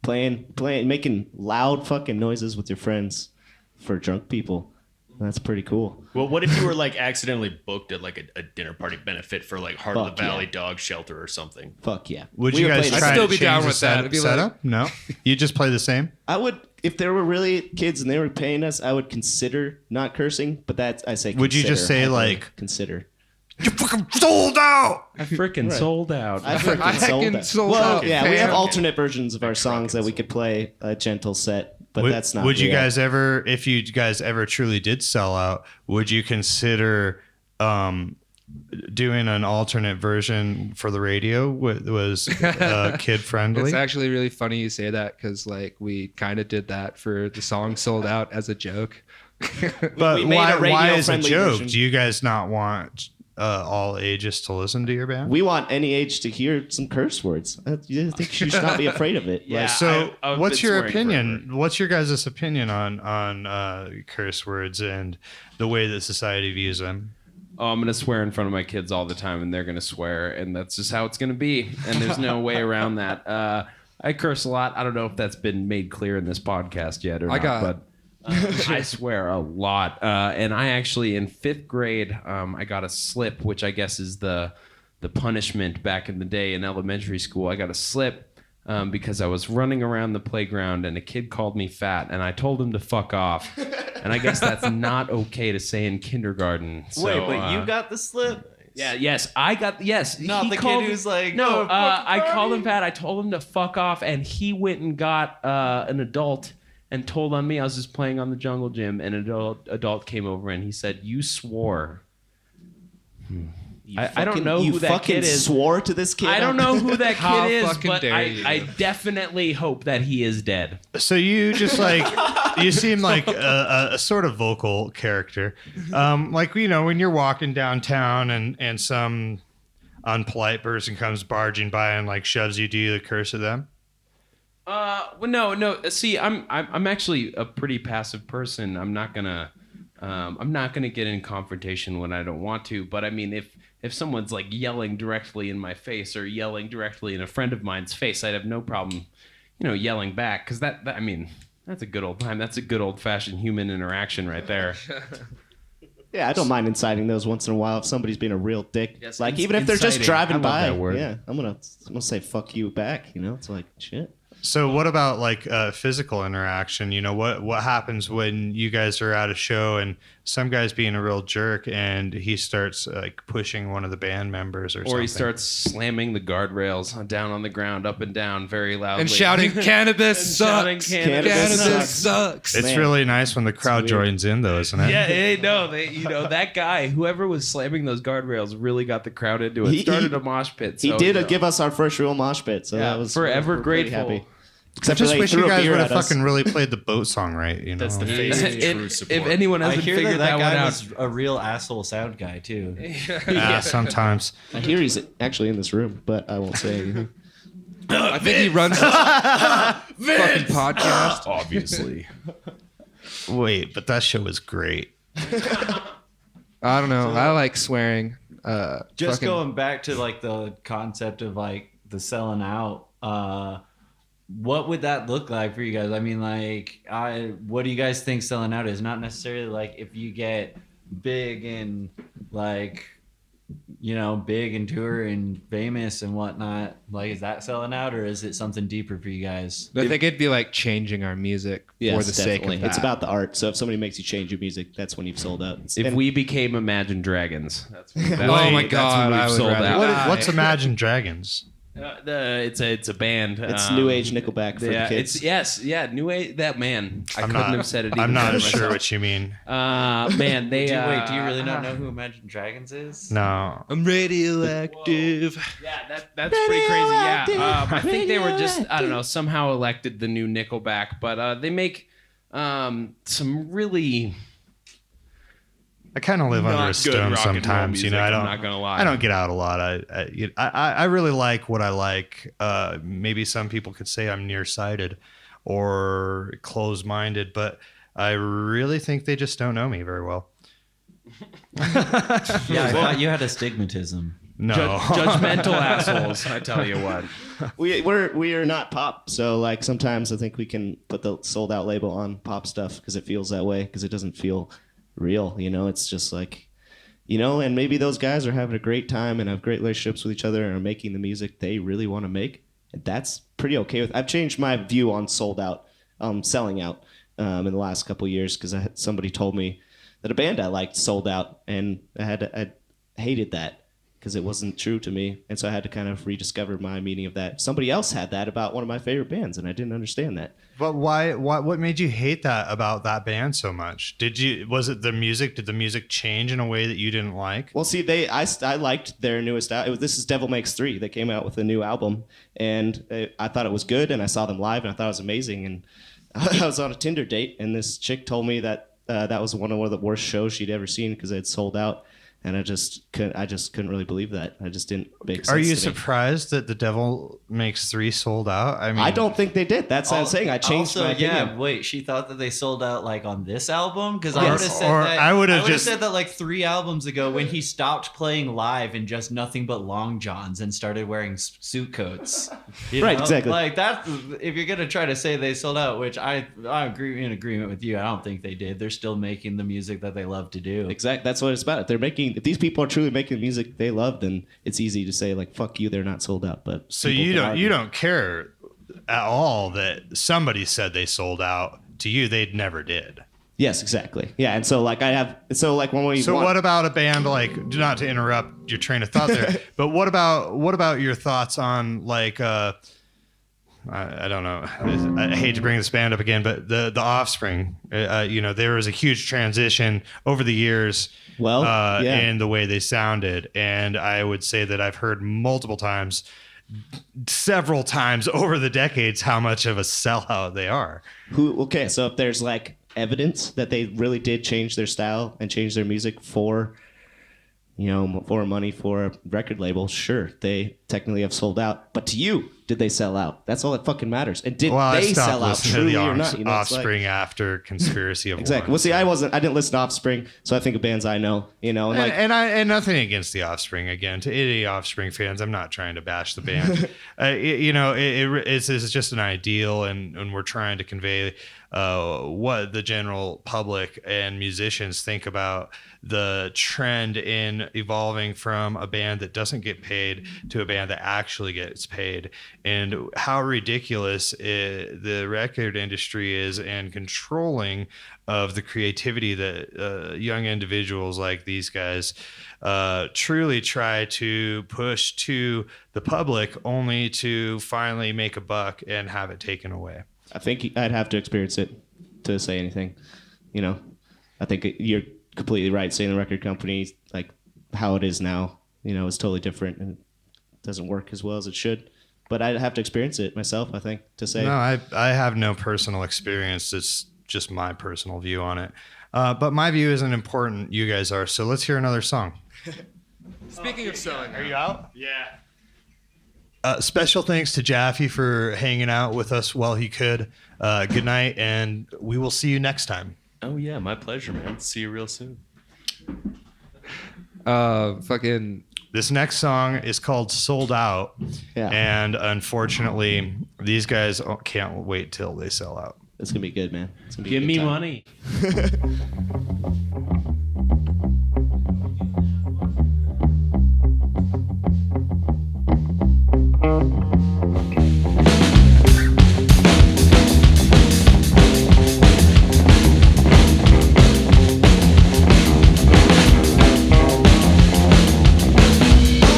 Playing, making loud fucking noises with your friends for drunk people. That's pretty cool. Well, what if you were like accidentally booked at like a dinner party benefit for like Heart of Fuck the Valley yeah. Dog Shelter or something? Fuck yeah. Would We you were guys playing- try I'd still to be change down the with that. It'd be like- setup? No, you just play the same. I would, if there were really kids and they were paying us, I would consider not cursing, but that's, I say Would you just consider. say, I like- would consider. You fucking sold out. I freaking sold out. I freaking sold heckin' that. sold Well, out. yeah, we have Fair. alternate versions of our songs that we could play a gentle set but that's not. Would you real. guys ever, if you guys ever truly did sell out, would you consider doing an alternate version for the radio? Was kid friendly? It's actually really funny you say that because like we kind of did that for the song Sold Out as a joke. But We made a why is a radio-friendly joke? version. Do you guys not want all ages to listen to your band? We want any age to hear some curse words. You think you should not be afraid of it. Yeah. Like, So, I've what's been your swearing opinion? forever. What's your guys' opinion on curse words and the way that society views them? Oh, I'm gonna swear in front of my kids all the time, and they're gonna swear, and that's just how it's gonna be. And there's no way around that. I curse a lot. I don't know if that's been made clear in this podcast yet or not, but I swear a lot. And I actually, in 5th grade, I got a slip, which I guess is the punishment back in the day in elementary school. I got a slip because I was running around the playground and a kid called me fat, and I told him to fuck off. And I guess that's not okay to say in kindergarten. So, Wait, but you got the slip? Yeah, yes, I got, yes. Not he the kid called- who's like, no, "Oh, fuck I called Bobby." him fat. I told him to fuck off, and he went and got an adult and told on me. I was just playing on the jungle gym, and an adult came over and he said, "You swore." I don't know you who that fucking kid is. swore to this kid. I don't know who that How kid is, fucking but dare you. I definitely hope that he is dead. So you just like you seem like a sort of vocal character, like when you're walking downtown and some unpolite person comes barging by and like shoves you. Do you curse at them? Well, no. See, I'm actually a pretty passive person. I'm not gonna get in confrontation when I don't want to. But I mean, if someone's like yelling directly in my face or yelling directly in a friend of mine's face, I'd have no problem, yelling back, because that I mean, that's a good old time. That's a good old fashioned human interaction right there. Yeah, I don't mind inciting those once in a while if somebody's being a real dick. Yes, Like even if they're just inciting. I driving love by, that word. yeah, I'm gonna say fuck you back. It's like shit. So what about like physical interaction? What happens when you guys are at a show and some guy's being a real jerk and he starts like pushing one of the band members or something? Or he starts slamming the guardrails down on the ground, up and down, very loudly, And shouting, "Cannabis shouting, sucks! "Cannabis Cannabis sucks." sucks!" It's Man. really nice when the crowd joins in, though, isn't it? Yeah, hey, no, that guy, whoever was slamming those guardrails, really got the crowd into it. He- Started he- a mosh pit. He So, did give us our first real mosh pit, so Yeah, that was forever we're pretty grateful. happy. I Except just for wish they you threw a guys beer would at have us. fucking really played the boat song right. That's the face of true support. If anyone I hasn't hear figured that one guy out, was a real asshole sound guy too. Yeah, sometimes. I hear he's actually in this room, but I won't say anything. I think he runs a fucking podcast. obviously. Wait, but that show was great. I don't know. I like swearing. Just fucking- going back to like the concept of like the selling out, what would that look like for you guys? I mean, like, what do you guys think selling out is? Not necessarily like if you get big and like, big and tour and famous and whatnot, like, is that selling out or is it something deeper for you guys? I think it'd be like changing our music Yes, for the sake definitely. of that. It's about the art. So if somebody makes you change your music, that's when you've sold out. If we became Imagine Dragons, that's Oh my God, I would rather die. What's Imagine Dragons? It's a band. it's new age Nickelback for the kids. New age. That man, I I'm couldn't not- have said it. I'm even not better sure myself. what you mean. Man, they. Do you really not know who Imagine Dragons is? No. I'm radioactive. Yeah, that's pretty crazy. Yeah, I think they were just somehow elected the new Nickelback, but they make some really I kind of live not under a good stone rock and roll sometimes. music, I don't. I'm not gonna lie. I don't get out a lot. I really like what I like. Maybe some people could say I'm nearsighted or closed-minded, but I really think they just don't know me very well. Yeah, I thought you had astigmatism. No. Judgmental assholes. I tell you what. We are not pop, so like sometimes I think we can put the sold out label on pop stuff because it feels that way because it doesn't feel real. It's just like, and maybe those guys are having a great time and have great relationships with each other and are making the music they really want to make. And that's pretty okay with. I've changed my view on sold out, selling out in the last couple of years because somebody told me that a band I liked sold out and I hated that. because it wasn't true to me. And so I had to kind of rediscover my meaning of that. Somebody else had that about one of my favorite bands, and I didn't understand that. But why? What made you hate that about that band so much? Was it the music? Did the music change in a way that you didn't like? Well, see, I liked their newest album. This is Devil Makes 3. They came out with a new album, and I thought it was good, and I saw them live, and I thought it was amazing. And I was on a Tinder date, and this chick told me that that was one of the worst shows she'd ever seen because it had sold out. And I just couldn't really believe that. I just didn't make sense. Are you to me. surprised that The Devil Makes 3 sold out? I mean, I don't think they did. That's what I'm saying. I changed my opinion. Yeah, wait, she thought that they sold out like on this album? Because I Yes. would have said Or that. I would've would've just- said that like 3 albums ago when he stopped playing live in just nothing but long johns and started wearing suit coats. You Right, know? exactly. Like that. If you're gonna try to say they sold out, which I agree in agreement with you. I don't think they did. They're still making the music that they love to do. Exactly. That's what it's about. If these people are truly making music they love, then it's easy to say like, "Fuck you, they're not sold out." But so people you can don't argue. you don't care at all that somebody said they sold out. To you, they never did. Yes, exactly. Yeah, and so like when we So what about a band like? Not to interrupt your train of thought there, but what about your thoughts on like? I don't know. I hate to bring this band up again, but the Offspring. There was a huge transition over the years. Well, yeah. In the way they sounded, and I would say that I've heard several times over the decades how much of a sellout they are. Okay, so if there's like evidence that they really did change their style and change their music for money for a record label, sure, they technically have sold out. But to you, did they sell out? That's all that fucking matters. And did I they stopped sell out listening truly to the or not? It's like- Offspring after Conspiracy of exactly. One. Well, see, I didn't listen to Offspring, so I think of bands I know, and like, and nothing against the Offspring. Again, to any Offspring fans, I'm not trying to bash the band. It's just an ideal, and we're trying to convey what the general public and musicians think about the trend in evolving from a band that doesn't get paid to a band that actually gets paid, and how ridiculous the record industry is and controlling of the creativity that young individuals like these guys truly try to push to the public, only to finally make a buck and have it taken away. I think I'd have to experience it to say anything. I think you're completely right saying the record company, like how it is now, is totally different and doesn't work as well as it should. But I'd have to experience it myself, I think, to say. No, I have no personal experience. It's just my personal view on it. But my view isn't important. You guys are. So let's hear another song. Speaking of selling, Are you out? Yeah. Special thanks to Jaffe for hanging out with us while he could. Good night, and we will see you next time. Oh yeah, my pleasure, man. See you real soon. fucking This next song is called Sold Out. Yeah. And unfortunately, these guys can't wait till they sell out. It's going to be good, man. It's gonna be a Give good me time. money.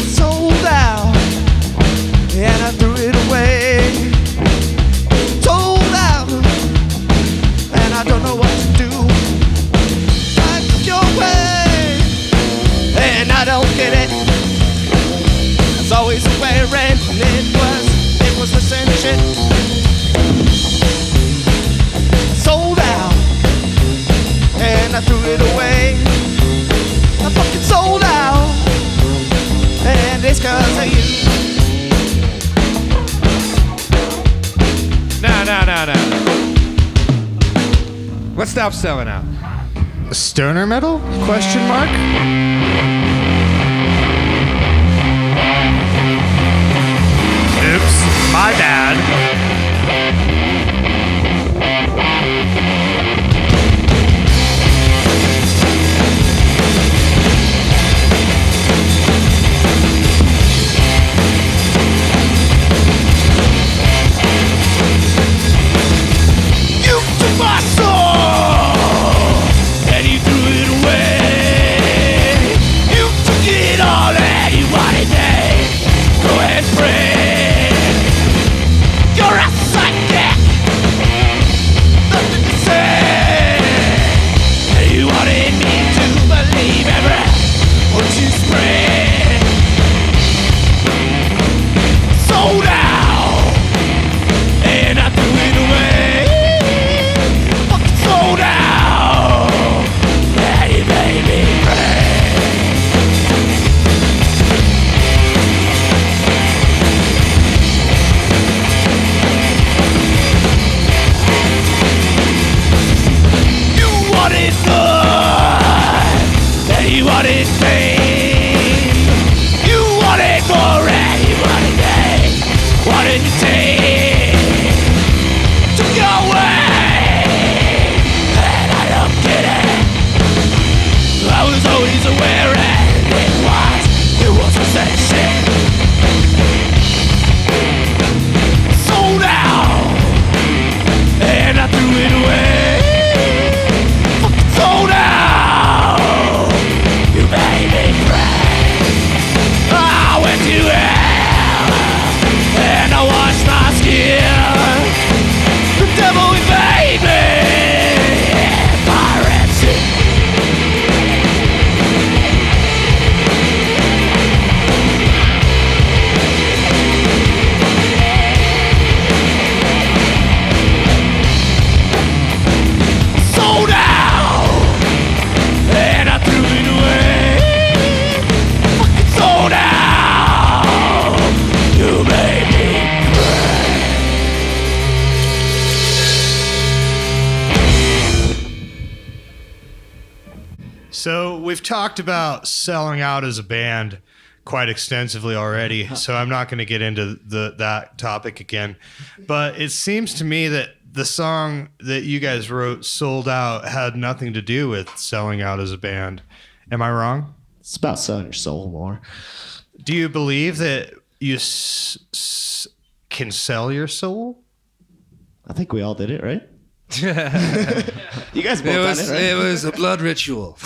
Sold out, and I threw it away. Sold out, and I don't know what to do. Back your way, and I don't get it. There's always a way around, and it was the same shit. Sold out, and I threw it away. I fucking sold out. And it's cause of you. no. Let's stop selling out. Stoner metal? Question mark? Oops, my bad. You took my soul and you threw it away. You we've talked about selling out as a band quite extensively already, so I'm not going to get into that topic again. But it seems to me that the song that you guys wrote, Sold Out, had nothing to do with selling out as a band. Am I wrong? It's about selling your soul more. Do you believe that you can sell your soul? I think we all did it, right? You guys both done it, right? It was a blood ritual.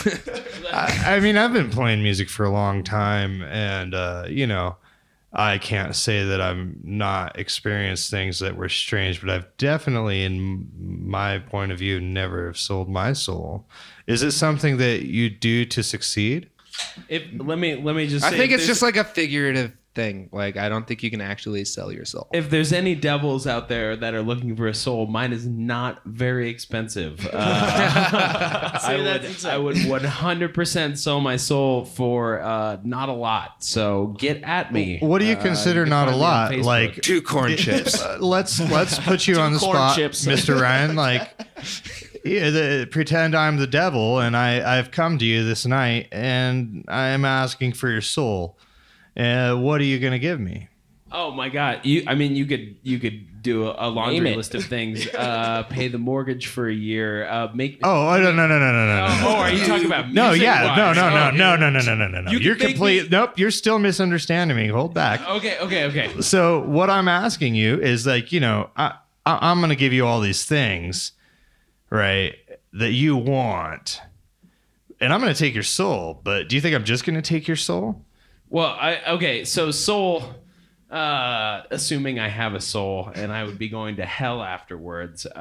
I mean, I've been playing music for a long time, and I can't say that I'm not experienced things that were strange, but I've definitely, in my point of view, never have sold my soul. Is it something that you do to succeed? Let me just say, I think it's just like a figurative thing. Like, I don't think you can actually sell your soul. if there's any devils out there that are looking for a soul, mine is not very expensive. I would 100% sell my soul for not a lot. So get at me. What do you consider you can not a find me on lot? Facebook. Like 2 corn chips. Let's put you on the corn spot, chips. Mr. Ryan. Like, pretend I'm the devil, and I've come to you this night, and I'm asking for your soul. What are you gonna give me? Oh my God! You could do a laundry Name it. list of things. Pay the mortgage for a year. No. No. Are you talking about? No, music yeah, wise? no. You You're can make complete. me- Nope, you're still misunderstanding me. Hold back. Okay. So what I'm asking you is like, I'm gonna give you all these things, right, that you want, and I'm gonna take your soul. But do you think I'm just gonna take your soul? Well, so soul, assuming I have a soul and I would be going to hell afterwards, Is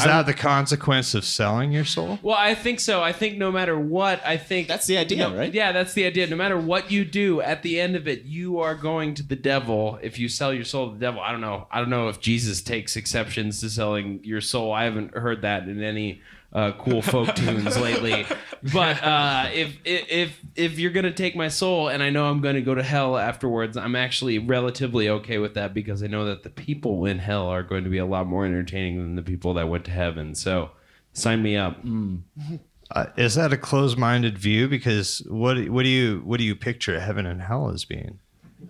that the consequence of selling your soul? Well, I think so. I think no matter what, That's the idea, right? Yeah, that's the idea. No matter what you do, at the end of it, you are going to the devil if you sell your soul to the devil. I don't know if Jesus takes exceptions to selling your soul. I haven't heard that in any cool folk tunes lately. But if you're gonna take my soul and I know I'm gonna go to hell afterwards, I'm actually relatively okay with that because I know that the people in hell are going to be a lot more entertaining than the people that went to heaven. So sign me up. Is that a closed-minded view? Because what do you picture heaven and hell as being?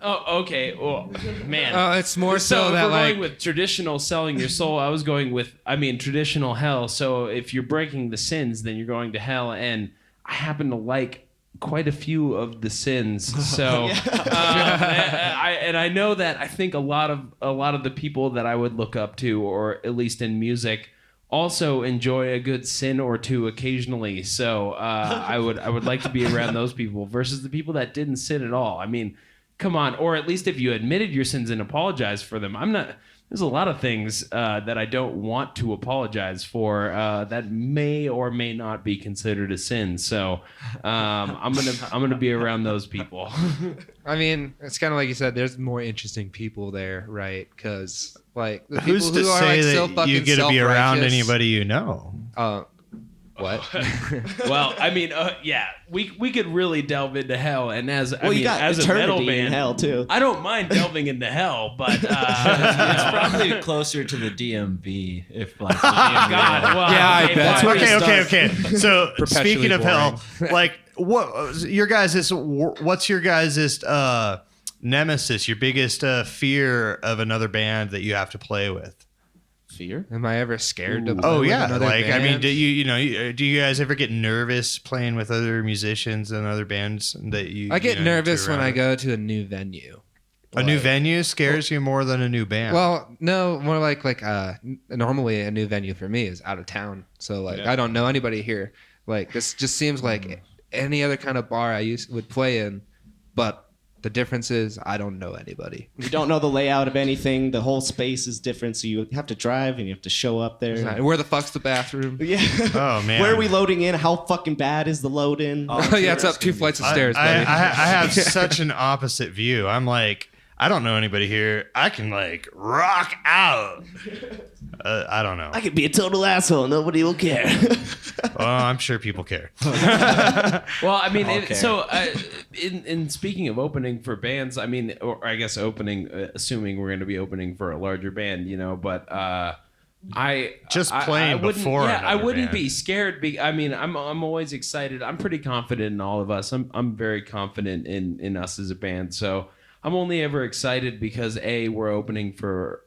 Oh, okay. Well, man. It's more So so if that we're like going with traditional selling your soul, I was going with, traditional hell. So if you're breaking the sins, then you're going to hell. And I happen to like quite a few of the sins. So, I know that I think a lot of the people that I would look up to, or at least in music, also enjoy a good sin or two occasionally. So I would like to be around those people versus the people that didn't sin at all. I mean, come on, or at least if you admitted your sins and apologized for them. There's a lot of things that I don't want to apologize for that may or may not be considered a sin. So I'm gonna be around those people. I mean, it's kind of like you said. There's more interesting people there, right? Because like the people Who's to who are say like so that fucking you get to be around self-righteous- anybody you know? What? Well, yeah, we could really delve into hell, and as a eternity metal in band, hell too. I don't mind delving into hell, but It's probably closer to the DMV if like the God, DMV. well, Yeah, I okay, bet. fine. Okay. So Perpetually speaking of boring. hell, like what's your guys' nemesis? Your biggest fear of another band that you have to play with? Fear? Am I ever scared to play Oh with yeah, another like I mean, band? do you guys ever get nervous playing with other musicians and other bands that you? I get you nervous you're when around I with? go to a new venue. A new venue scares you more than a new band. Well, no, more like normally a new venue for me is out of town. So like I don't know anybody here. Like this just seems like any other kind of bar I would play in, but the difference is I don't know anybody. You don't know the layout of anything. The whole space is different, so you have to drive and you have to show up there. Where the fuck's the bathroom? Yeah. oh man, Where are we loading in? How fucking bad is the load in? Oh yeah, it's up 2 flights of stairs, I buddy. have such an opposite view. I'm like, I don't know anybody here. I can like rock out. I don't know. I could be a total asshole. Nobody will care. Well, I'm sure people care. Well, I mean, Okay. in speaking of opening for bands, I mean, or I guess opening, assuming we're going to be opening for a larger band, but playing wouldn't- before. Yeah, I another wouldn't band. be scared. I mean, I'm always excited. I'm pretty confident in all of us. I'm very confident in us as a band. So I'm only ever excited because we're opening for.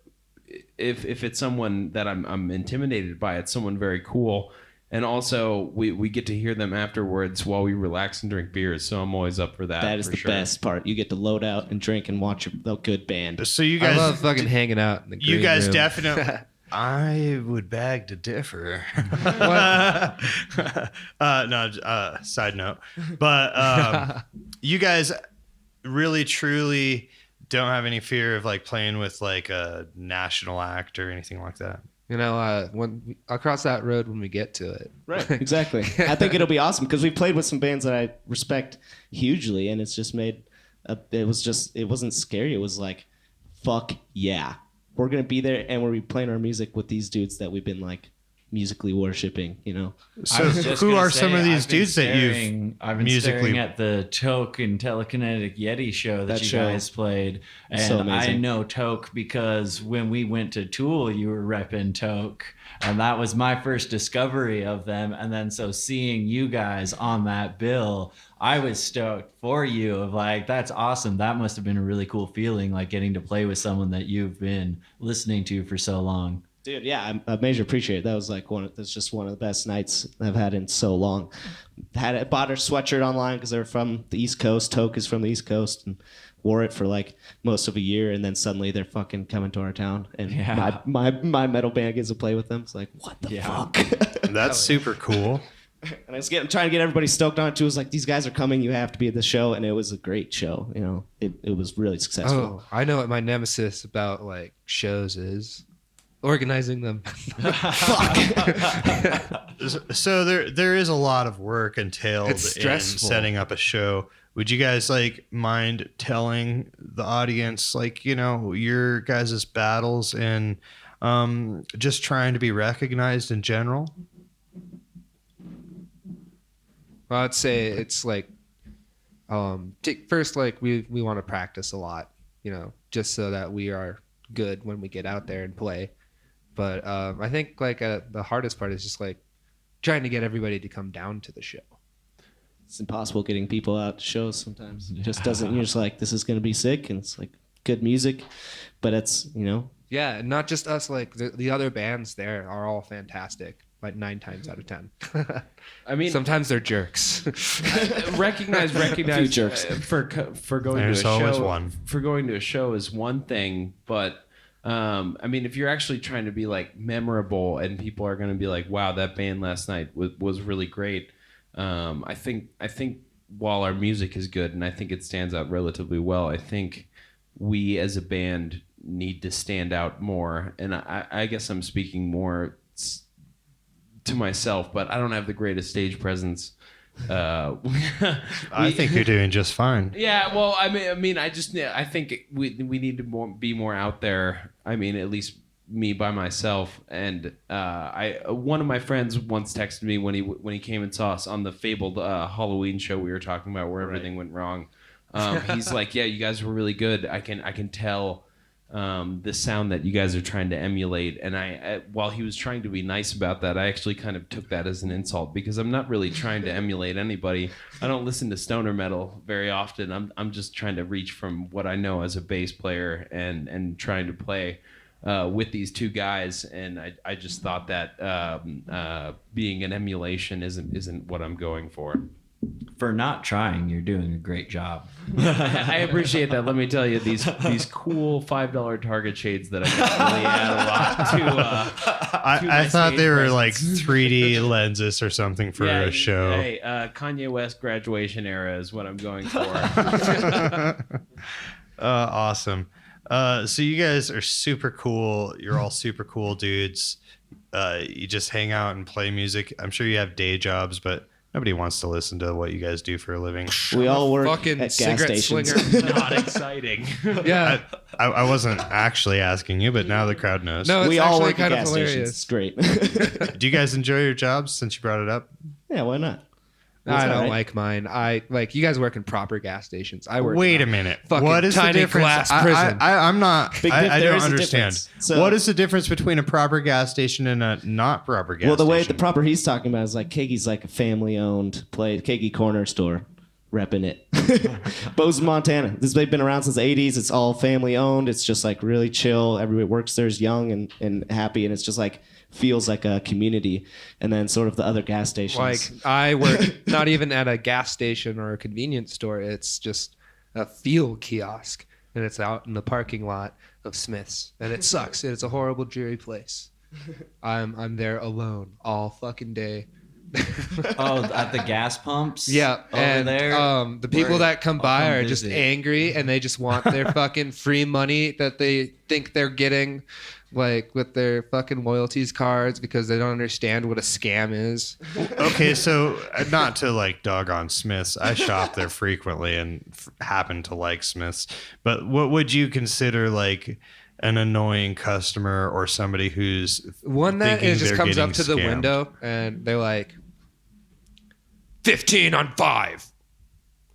If it's someone that I'm intimidated by, it's someone very cool. And also, we get to hear them afterwards while we relax and drink beers. So I'm always up for that. That is for the sure. best part. You get to load out and drink and watch a good band. So you I guys, love fucking hanging out in the you green guys room. definitely. I would beg to differ. Side note, but you guys really truly don't have any fear of like playing with like a national act or anything like that. I'll cross that road when we get to it. Right, exactly. I think it'll be awesome because we played with some bands that I respect hugely, and it's just made. It wasn't scary. It was like, fuck yeah, we're gonna be there, and we're playing our music with these dudes that we've been like musically worshiping. I was just who gonna are some say, of these I've been dudes that you've I've been musically- staring at the Toke and Telekinetic Yeti show that you show. guys played, and So I amazing. know Toke because when we went to Tool, you were repping Toke, and that was my first discovery of them. And then so seeing you guys on that bill, I was stoked for you. Of like, that's awesome. That must have been a really cool feeling, like getting to play with someone that you've been listening to for so long. Dude, yeah, I major appreciate it. That was like that's just one of the best nights I've had in so long. Bought her sweatshirt online because they're from the East Coast. Toke is from the East Coast, and wore it for like most of a year, and then suddenly they're fucking coming to our town, and Yeah. my metal band gets to play with them. It's like, what the fuck? That's super cool. And I was trying to get everybody stoked on it too. It was like, these guys are coming, you have to be at the show, and it was a great show. It was really successful. Oh, I know what my nemesis about like shows is. Organizing them. So there is a lot of work entailed It's in stressful. setting up a show. Would you guys like mind telling the audience like your guys' battles and just trying to be recognized in general? Well, I'd say it's like first, like we want to practice a lot, just so that we are good when we get out there and play. But I think like the hardest part is just like trying to get everybody to come down to the show. It's impossible getting people out to shows sometimes. It just doesn't. You're just like, this is gonna be sick, and it's like good music, but it's Yeah, and not just us. Like the other bands there are all fantastic. Like 9 times out of 10. I mean, Sometimes they're jerks. recognize Few jerks. For going There's to a always show. one. For going to a show is one thing, but I mean, if you're actually trying to be like memorable and people are going to be like, wow, that band last night was really great. I think while our music is good and I think it stands out relatively well, I think we as a band need to stand out more. And I guess I'm speaking more to myself, but I don't have the greatest stage presence. I think you're doing just fine. Yeah, well, I think we need to be more out there. I mean, at least me by myself. And one of my friends once texted me when he came and saw us on the fabled Halloween show we were talking about where everything went wrong. He's like, yeah, you guys were really good. I can tell the sound that you guys are trying to emulate. And I while he was trying to be nice about that, I actually kind of took that as an insult because I'm not really trying to emulate anybody. I don't listen to stoner metal very often. I'm just trying to reach from what I know as a bass player and trying to play with these two guys. And I just thought that being an emulation isn't what I'm going for. For not trying, you're doing a great job. I appreciate that. Let me tell you, these cool $5 Target shades that I got really add a lot to I my thought stage they were presence. like 3D lenses or something for a show. Hey, Kanye West graduation era is what I'm going for. Awesome. So you guys are super cool. You're all super cool dudes. You just hang out and play music. I'm sure you have day jobs, but nobody wants to listen to what you guys do for a living. we all work Fucking at gas cigarette stations. slinger. Not exciting. Yeah. I wasn't actually asking you, but now the crowd knows. No, it's We all actually work at kind of gas stations. hilarious. It's great. Do you guys enjoy your jobs since you brought it up? Yeah, why not? I don't alright. like mine. I like you guys work in proper gas stations. I work. Wait in a minute. fucking What is the tiny difference? glass prison. I'm not. Big I there don't is a understand. difference. So- What is the difference between a proper gas station and a not proper gas Well, the way station? the proper he's talking about is like Keggie's like a family-owned place, Keggie Corner Store, repping it. Bozeman, Montana. They've been around since the 80s. It's all family-owned. It's just like really chill. Everybody works there is young and happy, and it's just like feels like a community. And then sort of the other gas stations. Like I work not even at a gas station or a convenience store. It's just a fuel kiosk, and it's out in the parking lot of Smith's, and it sucks. It's a horrible, dreary place. I'm there alone all fucking day. Oh, at the gas pumps. Yeah, over and there. the people Word. that come I'll by come are just visit. angry, and they just want their fucking free money that they think they're getting, like with their fucking loyalties cards, because they don't understand what a scam is. Okay, so not to like dog on Smiths, I shop there frequently and happen to like Smiths. But what would you consider like an annoying customer or somebody who's One that thinking is just they're comes up getting to the scammed? window and they're like, 15 on 5.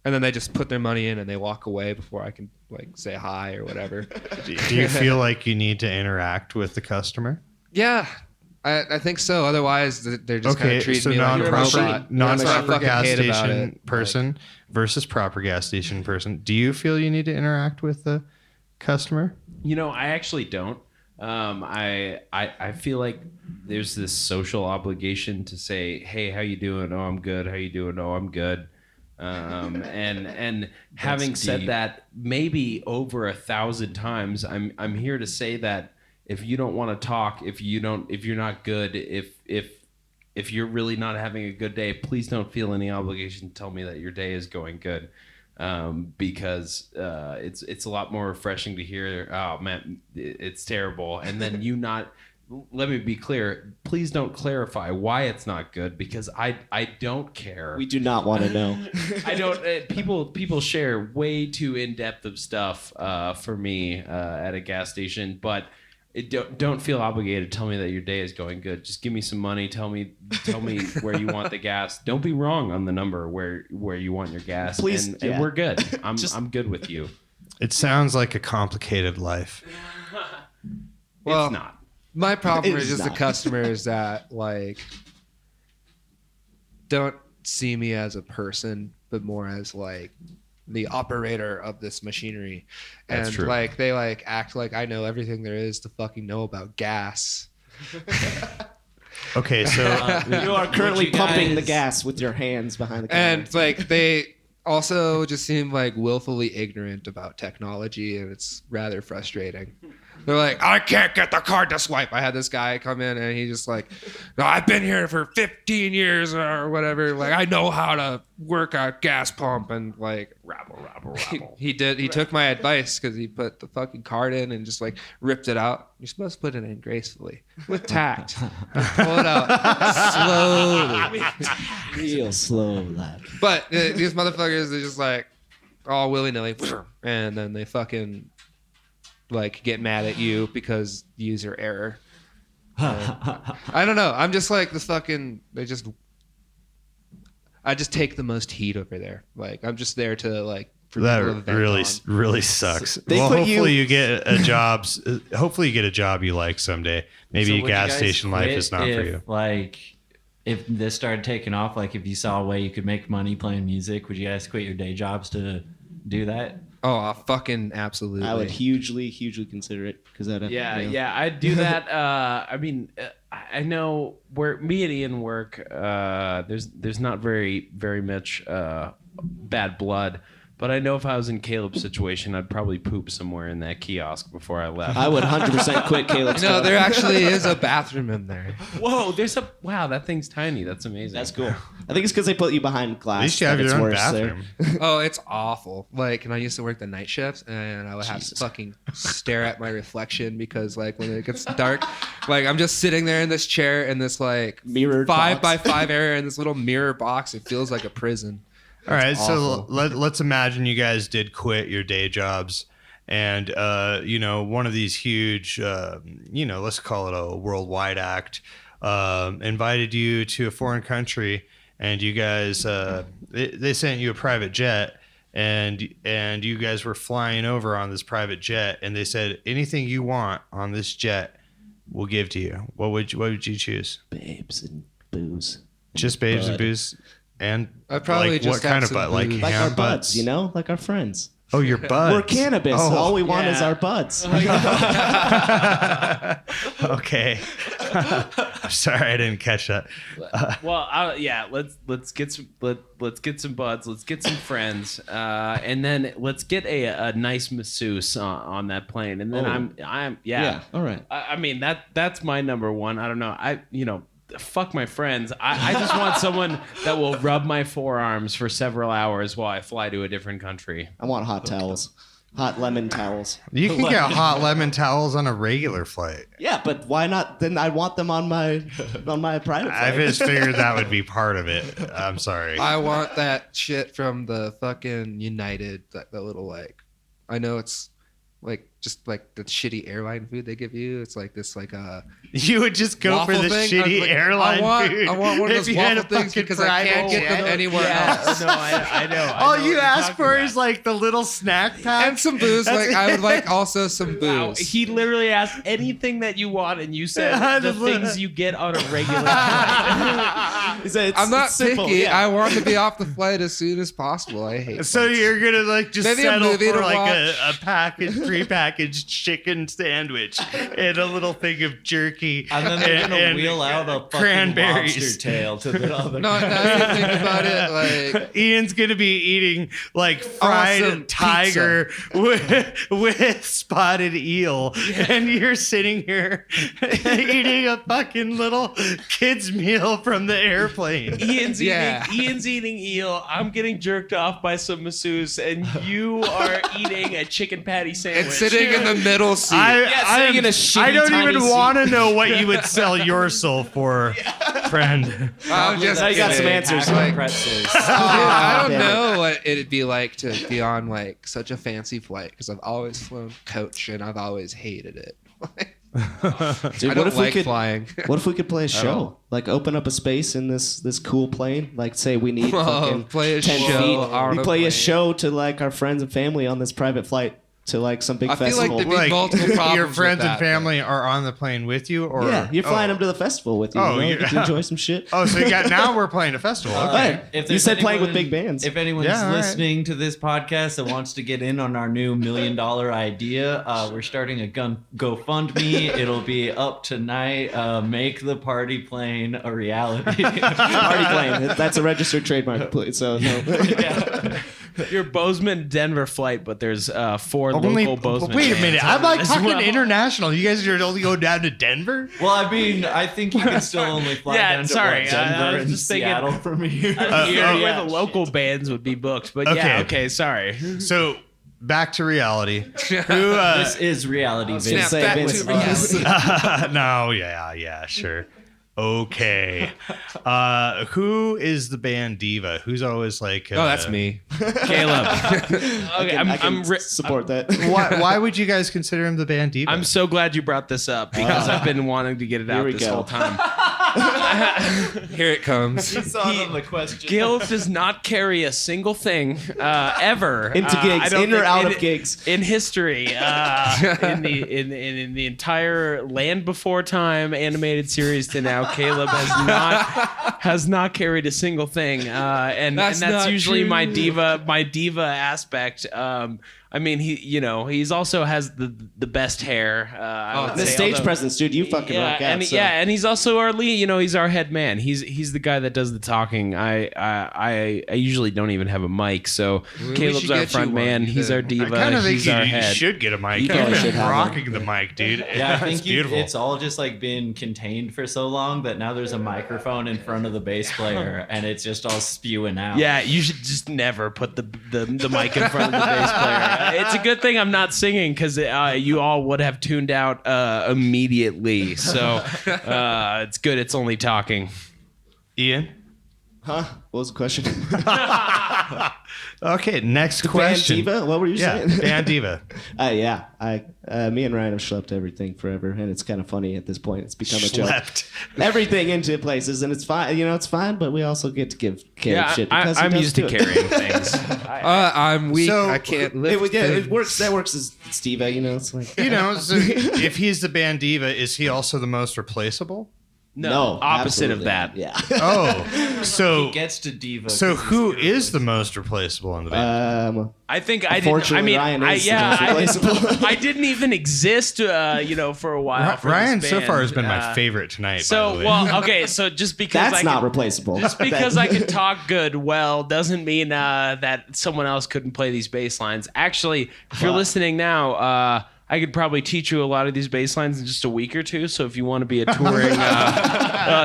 And then they just put their money in and they walk away before I can like say hi or whatever. Do you feel like you need to interact with the customer? Yeah, I think so. Otherwise, they're just kind Okay, of treating so me like a non-proper, robot. non-proper That's why I fucking gas hate about station it. person versus proper gas station person. Do you feel you need to interact with the customer? You know, I actually don't. I feel like there's this social obligation to say, "Hey, how you doing? Oh, I'm good. How you doing? Oh, I'm good." And having said deep. that, maybe over 1,000 times, I'm here to say that if you don't want to talk, if you're not good, if you're really not having a good day, please don't feel any obligation to tell me that your day is going good. Because it's a lot more refreshing to hear, oh man, it's terrible, and then you not. Let me be clear. Please don't clarify why it's not good, because I don't care. we do not want to know. I don't. People share way too in depth of stuff for me at a gas station, but. Don't feel obligated to tell me that your day is going good. Just give me some money. Tell me where you want the gas. Don't be wrong on the number where you want your gas. Please, and yeah. we're good. I'm good with you. It sounds like a complicated life. Well, It's not. My problem It is is just the not. customers that like don't see me as a person, but more as like the operator of this machinery. That's And true. like they like act like I know everything there is to fucking know about gas. Okay, so You are currently you pumping the guys- gas with your hands behind the counter. And like they also just seem like willfully ignorant about technology, and it's rather frustrating. They're like, I can't get the card to swipe. I had this guy come in and he just like, no, I've been here for 15 years or whatever. Like, I know how to work a gas pump. And like, rabble. He took my advice because he put the fucking card in and just like ripped it out. You're supposed to put it in gracefully with tact. Pull it out slowly. Real slow, lad. But these motherfuckers, they're just like all willy nilly, and then they fucking like get mad at you because user error. I don't know. I'm just like the fucking. I just take the most heat over there. Like I'm just there to like. For people to that vent really on. sucks. They Well, put hopefully you get a job. Hopefully you get a job you like someday. Maybe So a would gas you guys station life quit is not for if, you. Like, if this started taking off, like if you saw a way you could make money playing music, would you guys quit your day jobs to do that? Oh, fucking absolutely. I would hugely consider it because I'd have, Yeah, I'd do that. I mean, I know where me and Ian work. There's not very much bad blood, but I know if I was in Caleb's situation, I'd probably poop somewhere in that kiosk before I left. I would 100% quit Caleb's No, job. there actually is a bathroom in there. Whoa, wow, that thing's tiny. That's amazing. That's cool. I think it's because they put you behind glass. At least you have that your it's own worse there. bathroom. Oh, it's awful. Like, and I used to work the night shifts, and I would have Jesus. to fucking stare at my reflection because, like, when it gets dark, like, I'm just sitting there in this chair in this like Mirrored 5x5 area in this little mirror box. It feels like a prison. All right, so awful. let's imagine you guys did quit your day jobs, and one of these huge, let's call it a worldwide act, invited you to a foreign country and you guys they sent you a private jet, and you guys were flying over on this private jet, and they said anything you want on this jet, we'll give to you. What would you choose? Babes and booze. Just babes and bud. booze, and I'd probably like, just what kind have of some butt? Like booze. Like ham our buds, butts? you know? Like our friends. Oh, your buds. We're cannabis. Oh. All we want is our buds. Okay. I'm sorry, I didn't catch that. Well, yeah. Let's get some let's get some buds. Let's get some friends, and then let's get a nice masseuse on that plane. And then I'm Yeah, all right. I mean that's my number one. I don't know. Fuck my friends. I just want someone that will rub my forearms for several hours while I fly to a different country. I want hot towels. Hot lemon towels. You can get hot lemon towels on a regular flight. Yeah, but why not? Then I want them on my private I flight. just figured that would be part of it. I'm sorry. I want that shit from the fucking United, that little I know it's just like the shitty airline food they give you. It's like this You would just go for waffle the thing. shitty Like, airline food. I want one of if those you had a waffle things fucking because I can't private get them jet. anywhere Yeah, else. no, I know. All you ask for is like the little snack pack. And some booze. I would like also some Wow, booze. he literally asked anything that you want, and you said the things you get on a regular flight. I'm not it's simple, picky. yeah. I want to be off the flight as soon as possible. I hate So flights. you're gonna like just Maybe a settle movie for to like watch. a prepackaged chicken sandwich and a little thing of jerky And then they're gonna and wheel out a fucking cranberries. lobster tail to the other. No, now you think about it, like Ian's gonna be eating like fried Awesome tiger with spotted eel, and you're sitting here eating a fucking little kids meal from the airplane. Ian's eating eel. I'm getting jerked off by some masseuse, and you are eating a chicken patty sandwich. it's sitting in the middle seat. sitting in a shitty I don't tiny even seat. want to know what you would sell your soul for, friend. I'm just Now you got some kidding. answers. Like pretzels. I don't damn it. know what it'd be like to be on like such a fancy flight because I've always flown coach and I've always hated it. Dude, I don't like flying. What if we could play a show? Like open up a space in this cool plane. Like say we need fucking play a 10 show feet. on We a play a plane. show to like our friends and family on this private flight to like some big I feel like festival. there'd be multiple problems your with friends and that, family are on the plane with you, or yeah, you're flying them to the festival with you. Oh, you know? you- Get to enjoy some shit. Oh, so now we're playing a festival. Okay. Hey, If you there's said playing with anyone- big bands. If anyone's Yeah, all right. listening to this podcast that wants to get in on our new $1 million idea, we're starting a GoFundMe. It'll be up tonight. Make the party plane a reality. Party plane. That's a registered trademark. So no. Your Bozeman Denver flight, but there's 4 Only, local Bozeman. wait a bands minute. on I'm it like as talking well. international. You guys are only going down to Denver? Well, I mean, I think you can still only fly Yeah, down to sorry, what, I Denver was and just thinking- Seattle from here. Where the local bands would be booked. But yeah, Okay. okay, sorry. So back to reality. Who? This is reality, Vince. Snap Say back Vince. to reality. No, yeah, sure. Okay. Who is the band diva? Who's always like? Oh, that's me. Caleb. Okay, I can I'm support that. Why would you guys consider him the band diva? I'm so glad you brought this up because I've been wanting to get it out we this go. whole time. Here it comes. the question. Gil does not carry a single thing ever Into I gigs, don't in or think out of gigs. in history. In the entire Land Before Time animated series to now, Caleb has not carried a single thing, and That's that's not usually true. my diva aspect. I mean, he's also has the best hair. I would The say, stage although- presence, dude. You fucking rock out. and so. and he's also our lead. He's our head man. He's the guy that does the talking. I usually don't even have a mic, so We Caleb's should our get front you man. one. He's our I diva. kind of think He's our you head. should get a mic. You You've probably been should have rocking the mic, dude. Yeah, I It's think beautiful. it's all just like been contained for so long that now there's a microphone in front of the bass player and it's just all spewing out. Yeah, you should just never put the mic in front of the bass player. It's a good thing I'm not singing because you all would have tuned out immediately. So it's good. It's only talking. Ian. Huh? What was the question? Okay, next Band question. Diva? What were you Yeah, saying? Band Diva. Yeah. Me and Ryan have schlepped everything forever, and it's kind of funny at this point. It's become a joke. Schlepped. Everything into places, and it's fine. It's fine, but we also get to give Caleb shit because he I'm does used to do it. carrying things. I'm weak. So- I can't lift. It works. That works as Steve. It's like So if he's the Band Diva, is he also the most replaceable? no, opposite of absolutely that. not. Yeah. Oh, so He gets to diva. so 'cause he's who irreplaceable. is the most replaceable in the band? I think I didn't. I Unfortunately, mean, Ryan is yeah, the most replaceable. I didn't even exist, for a while. for this Ryan so band. far has been my favorite tonight. by the So way. okay, so just because That's I not can, replaceable. just because I can talk good well doesn't mean that someone else couldn't play these bass lines. Actually, if you're listening now, I could probably teach you a lot of these bass lines in just a week or two. So if you want to be a touring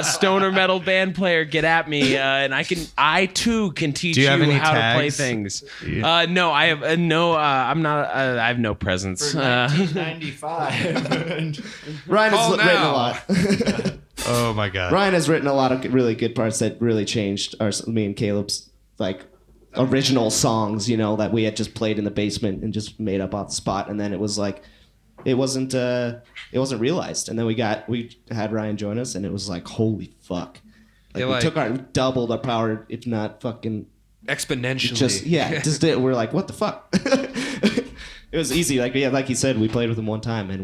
stoner metal band player, get at me, and I too can teach Do you you have any how to play tags? things. No, I have no. I'm not. I have no presence. 1995. Ryan has Call written a now. lot. Oh my god. Ryan has written a lot of really good parts that really changed me and Caleb's original songs, that we had just played in the basement and just made up off the spot, and then it was like it wasn't realized, and then we had Ryan join us, and it was like, holy fuck. We doubled our power, if not fucking Exponentially. we're like, what the fuck? It was easy, like he said, we played with him one time, and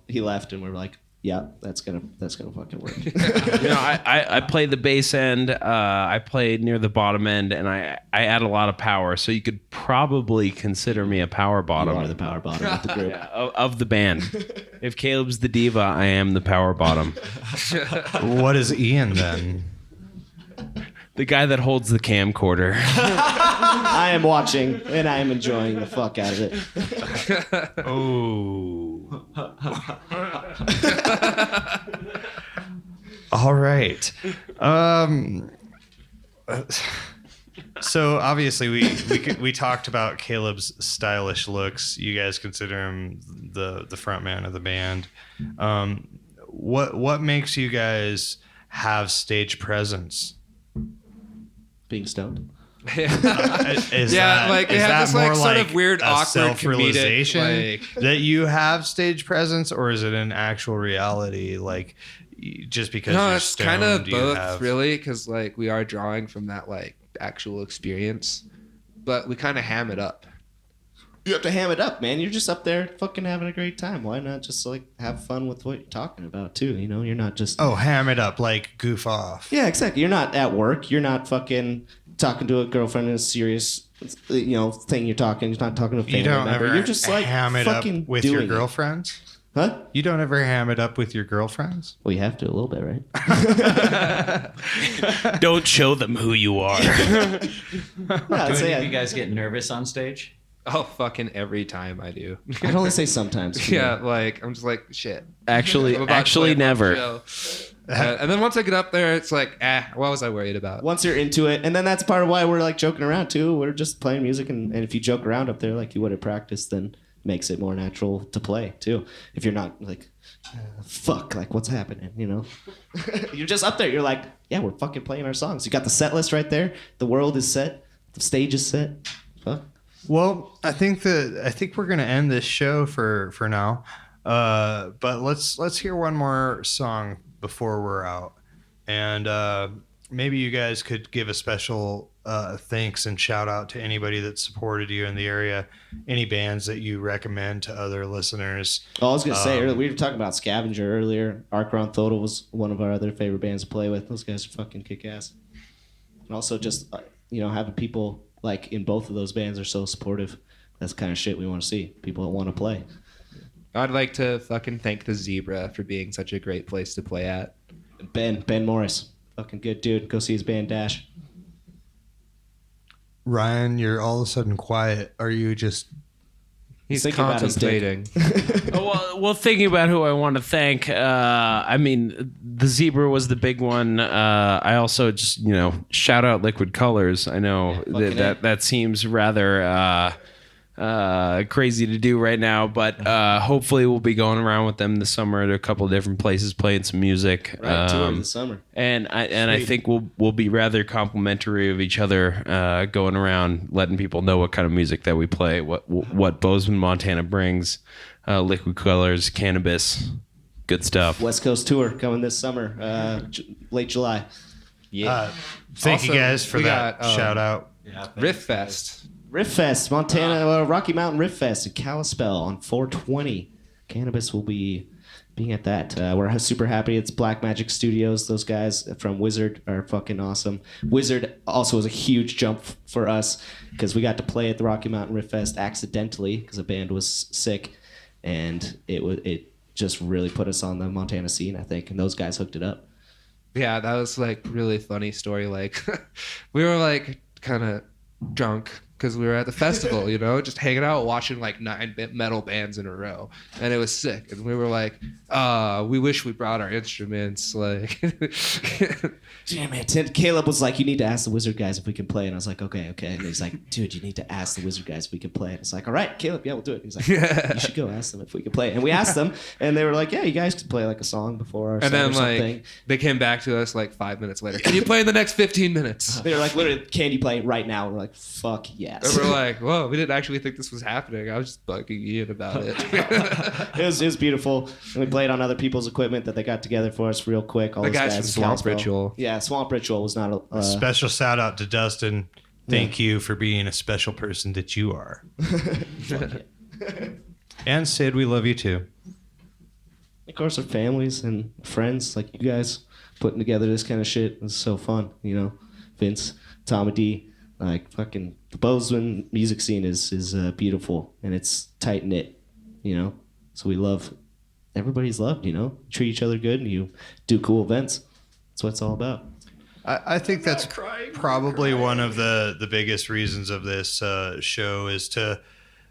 he left, and we were like, yeah, that's gonna fucking work. I play the bass end. I play near the bottom end, and I add a lot of power. So you could probably consider me a power You bottom are the power bottom of the group. of the band. If Caleb's the diva, I am the power bottom. What is Ian then? The guy that holds the camcorder. I am watching, and I am enjoying the fuck out of it. Oh. All right. So obviously we talked about Caleb's stylish looks. You guys consider him the front man of the band. What makes you guys have stage presence? Being stoned. Is Yeah, that, like, they is have that this, like, more sort like of weird, a awkward, self-realization comedic, like- that you have stage presence, or is it an actual reality? Like, just because No, you're it's stoned, kind of you both, have... really, because we are drawing from that actual experience, but we kind of ham it up. You have to ham it up, man. You're just up there fucking having a great time. Why not just have fun with what you're talking about too? You're not just ham it up, like goof off. Yeah, exactly. You're not at work. You're not fucking talking to a girlfriend in a serious thing. You're not talking to a family You don't member. ever You're just ham it up fucking with your doing it. girlfriends? Huh? You don't ever ham it up with your girlfriends? Well, you have to a little bit, right? Don't show them who you are. Yeah, Do I'd any say of you guys get nervous on stage? Oh, fucking every time I do. I'd only say sometimes. Yeah, I'm just like, shit. Actually, I'm about to play a never. show. And then once I get up there, it's like, what was I worried about? Once you're into it, and then that's part of why we're joking around too. We're just playing music, and if you joke around up there like you would at practice, then makes it more natural to play too. If you're not fuck, what's happening, You're just up there. You're like, yeah, we're fucking playing our songs. You got the set list right there. The world is set. The stage is set. Fuck. Well, I think we're gonna end this show for now. But let's hear one more song before we're out, and maybe you guys could give a special thanks and shout out to anybody that supported you in the area, any bands that you recommend to other listeners. Oh, I was gonna say earlier, we were talking about Scavenger earlier. Archeron Thodal was one of our other favorite bands to play with. Those guys are fucking kick ass. And also just having people in both of those bands are so supportive. That's the kind of shit we want to see. People that want to play. I'd like to fucking thank the Zebra for being such a great place to play at. Ben Morris, fucking good dude. Go see his band Dash. Ryan, you're all of a sudden quiet. Are you just... He's thinking about his dick. contemplating. Well, thinking about who I want to thank, the Zebra was the big one. I also just, shout out Liquid Colors. I know fucking that seems rather crazy to do right now, but hopefully we'll be going around with them this summer to a couple of different places, playing some music. Right, tour this summer. And I think we'll be rather complimentary of each other, going around letting people know what kind of music that we play, what Bozeman, Montana brings, Liquid Colors, Kannabyss, good stuff. West Coast tour coming this summer, late July. Yeah. Thank you Also, guys for we that got, shout out. Riff Fest. Riff Fest, Montana, Rocky Mountain Riff Fest in Kalispell on 420. Kannabyss will be being at that. We're super happy. It's Black Magic Studios. Those guys from Wizard are fucking awesome. Wizard also was a huge jump for us because we got to play at the Rocky Mountain Riff Fest accidentally because the band was sick, and it just really put us on the Montana scene, I think, and those guys hooked it up. Yeah, that was like really funny story. Like we were like kind of drunk because we were at the festival, just hanging out, watching like 9 metal bands in a row, and it was sick. And we were like, we wish we brought our instruments. Like, Damn it. Caleb was like, you need to ask the Wizard guys if we can play. And I was like, okay. And he's like, dude, you need to ask the Wizard guys if we can play. And it's like, all right, Caleb, yeah, we'll do it. He's like, you should go ask them if we can play. And we asked them, and they were like, yeah, you guys could play like a song before our and set then or something. like they came back to us like 5 minutes later. Can you play in the next 15 minutes? They were like, literally, can you play right now? We're like, fuck yes. And we're like, whoa, we didn't actually think this was happening. I was just bugging Ian about it. it was beautiful. And we played on other people's equipment that they got together for us real quick. All The those guys from in Swamp Kalispell. Ritual. Yeah, Swamp Ritual was not a... Special shout out to Dustin. Thank you for being a special person that you are. And Sid, we love you too. Of course, our families and friends like you guys putting together this kind of shit is so fun. Vince, Tommy D, like fucking the Bozeman music scene is beautiful and it's tight knit. So we love everybody's loved. Treat each other good and you do cool events. That's what it's all about. I think that's probably one of the biggest reasons of this show is to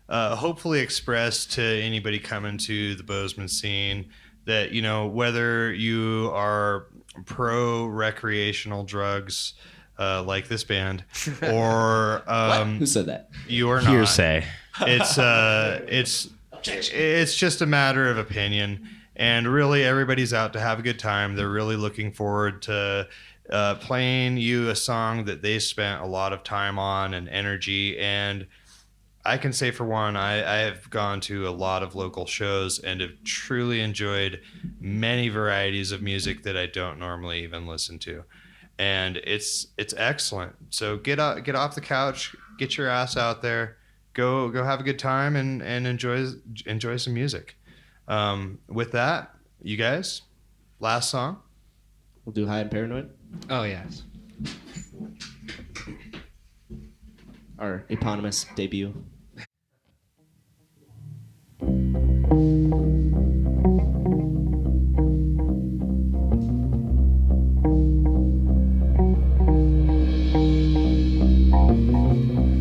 hopefully express to anybody coming to the Bozeman scene that, whether you are pro recreational drugs like this band or Who said that? you are not. Hearsay. It's just a matter of opinion, and really everybody's out to have a good time. They're really looking forward to playing you a song that they spent a lot of time on and energy. And I can say for one, I have gone to a lot of local shows and have truly enjoyed many varieties of music that I don't normally even listen to. And it's excellent. So get off the couch, get your ass out there, go have a good time and enjoy some music. With that, you guys, last song. We'll do High and Paranoid, Oh, yes. our eponymous debut.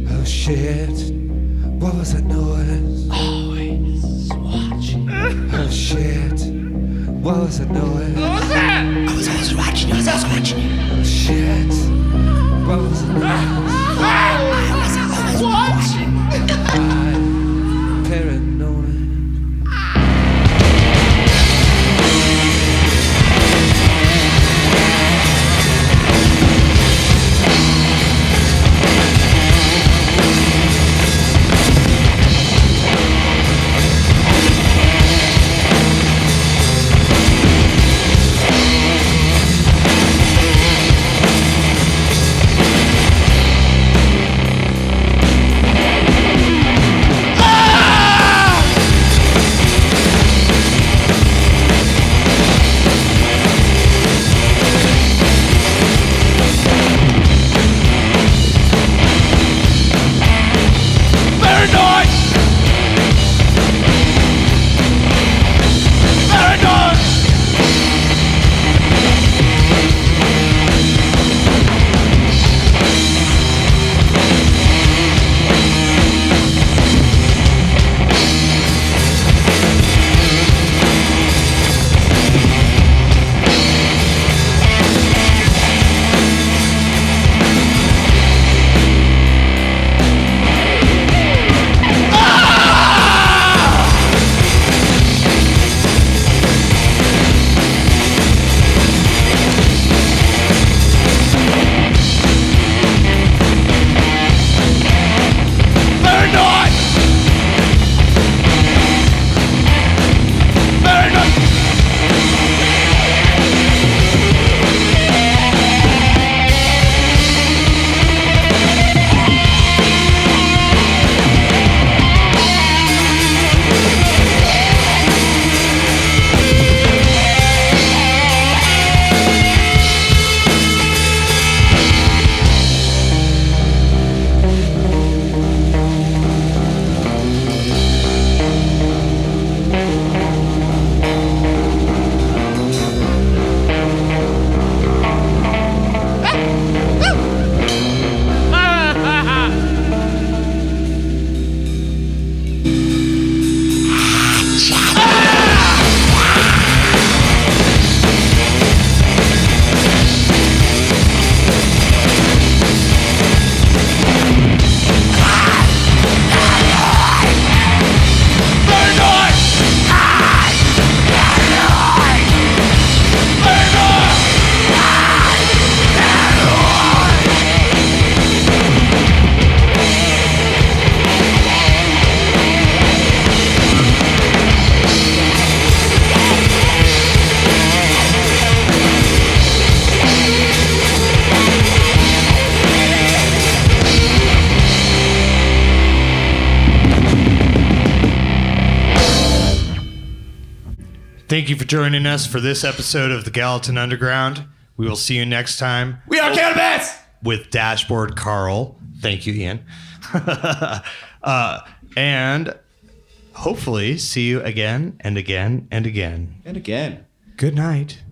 Oh shit, what was that noise? Always watching. Oh shit, what was that noise? What was that? I was always watching. I was always watching. Oh shit, what was that noise? I was always watching. I'm paranoid. Thank you for joining us for this episode of the Gallatin Underground. We will see you next time. We are Kannabyss! With Dashboard Carl. Thank you, Ian. And hopefully see you again and again and again. And again. Good night.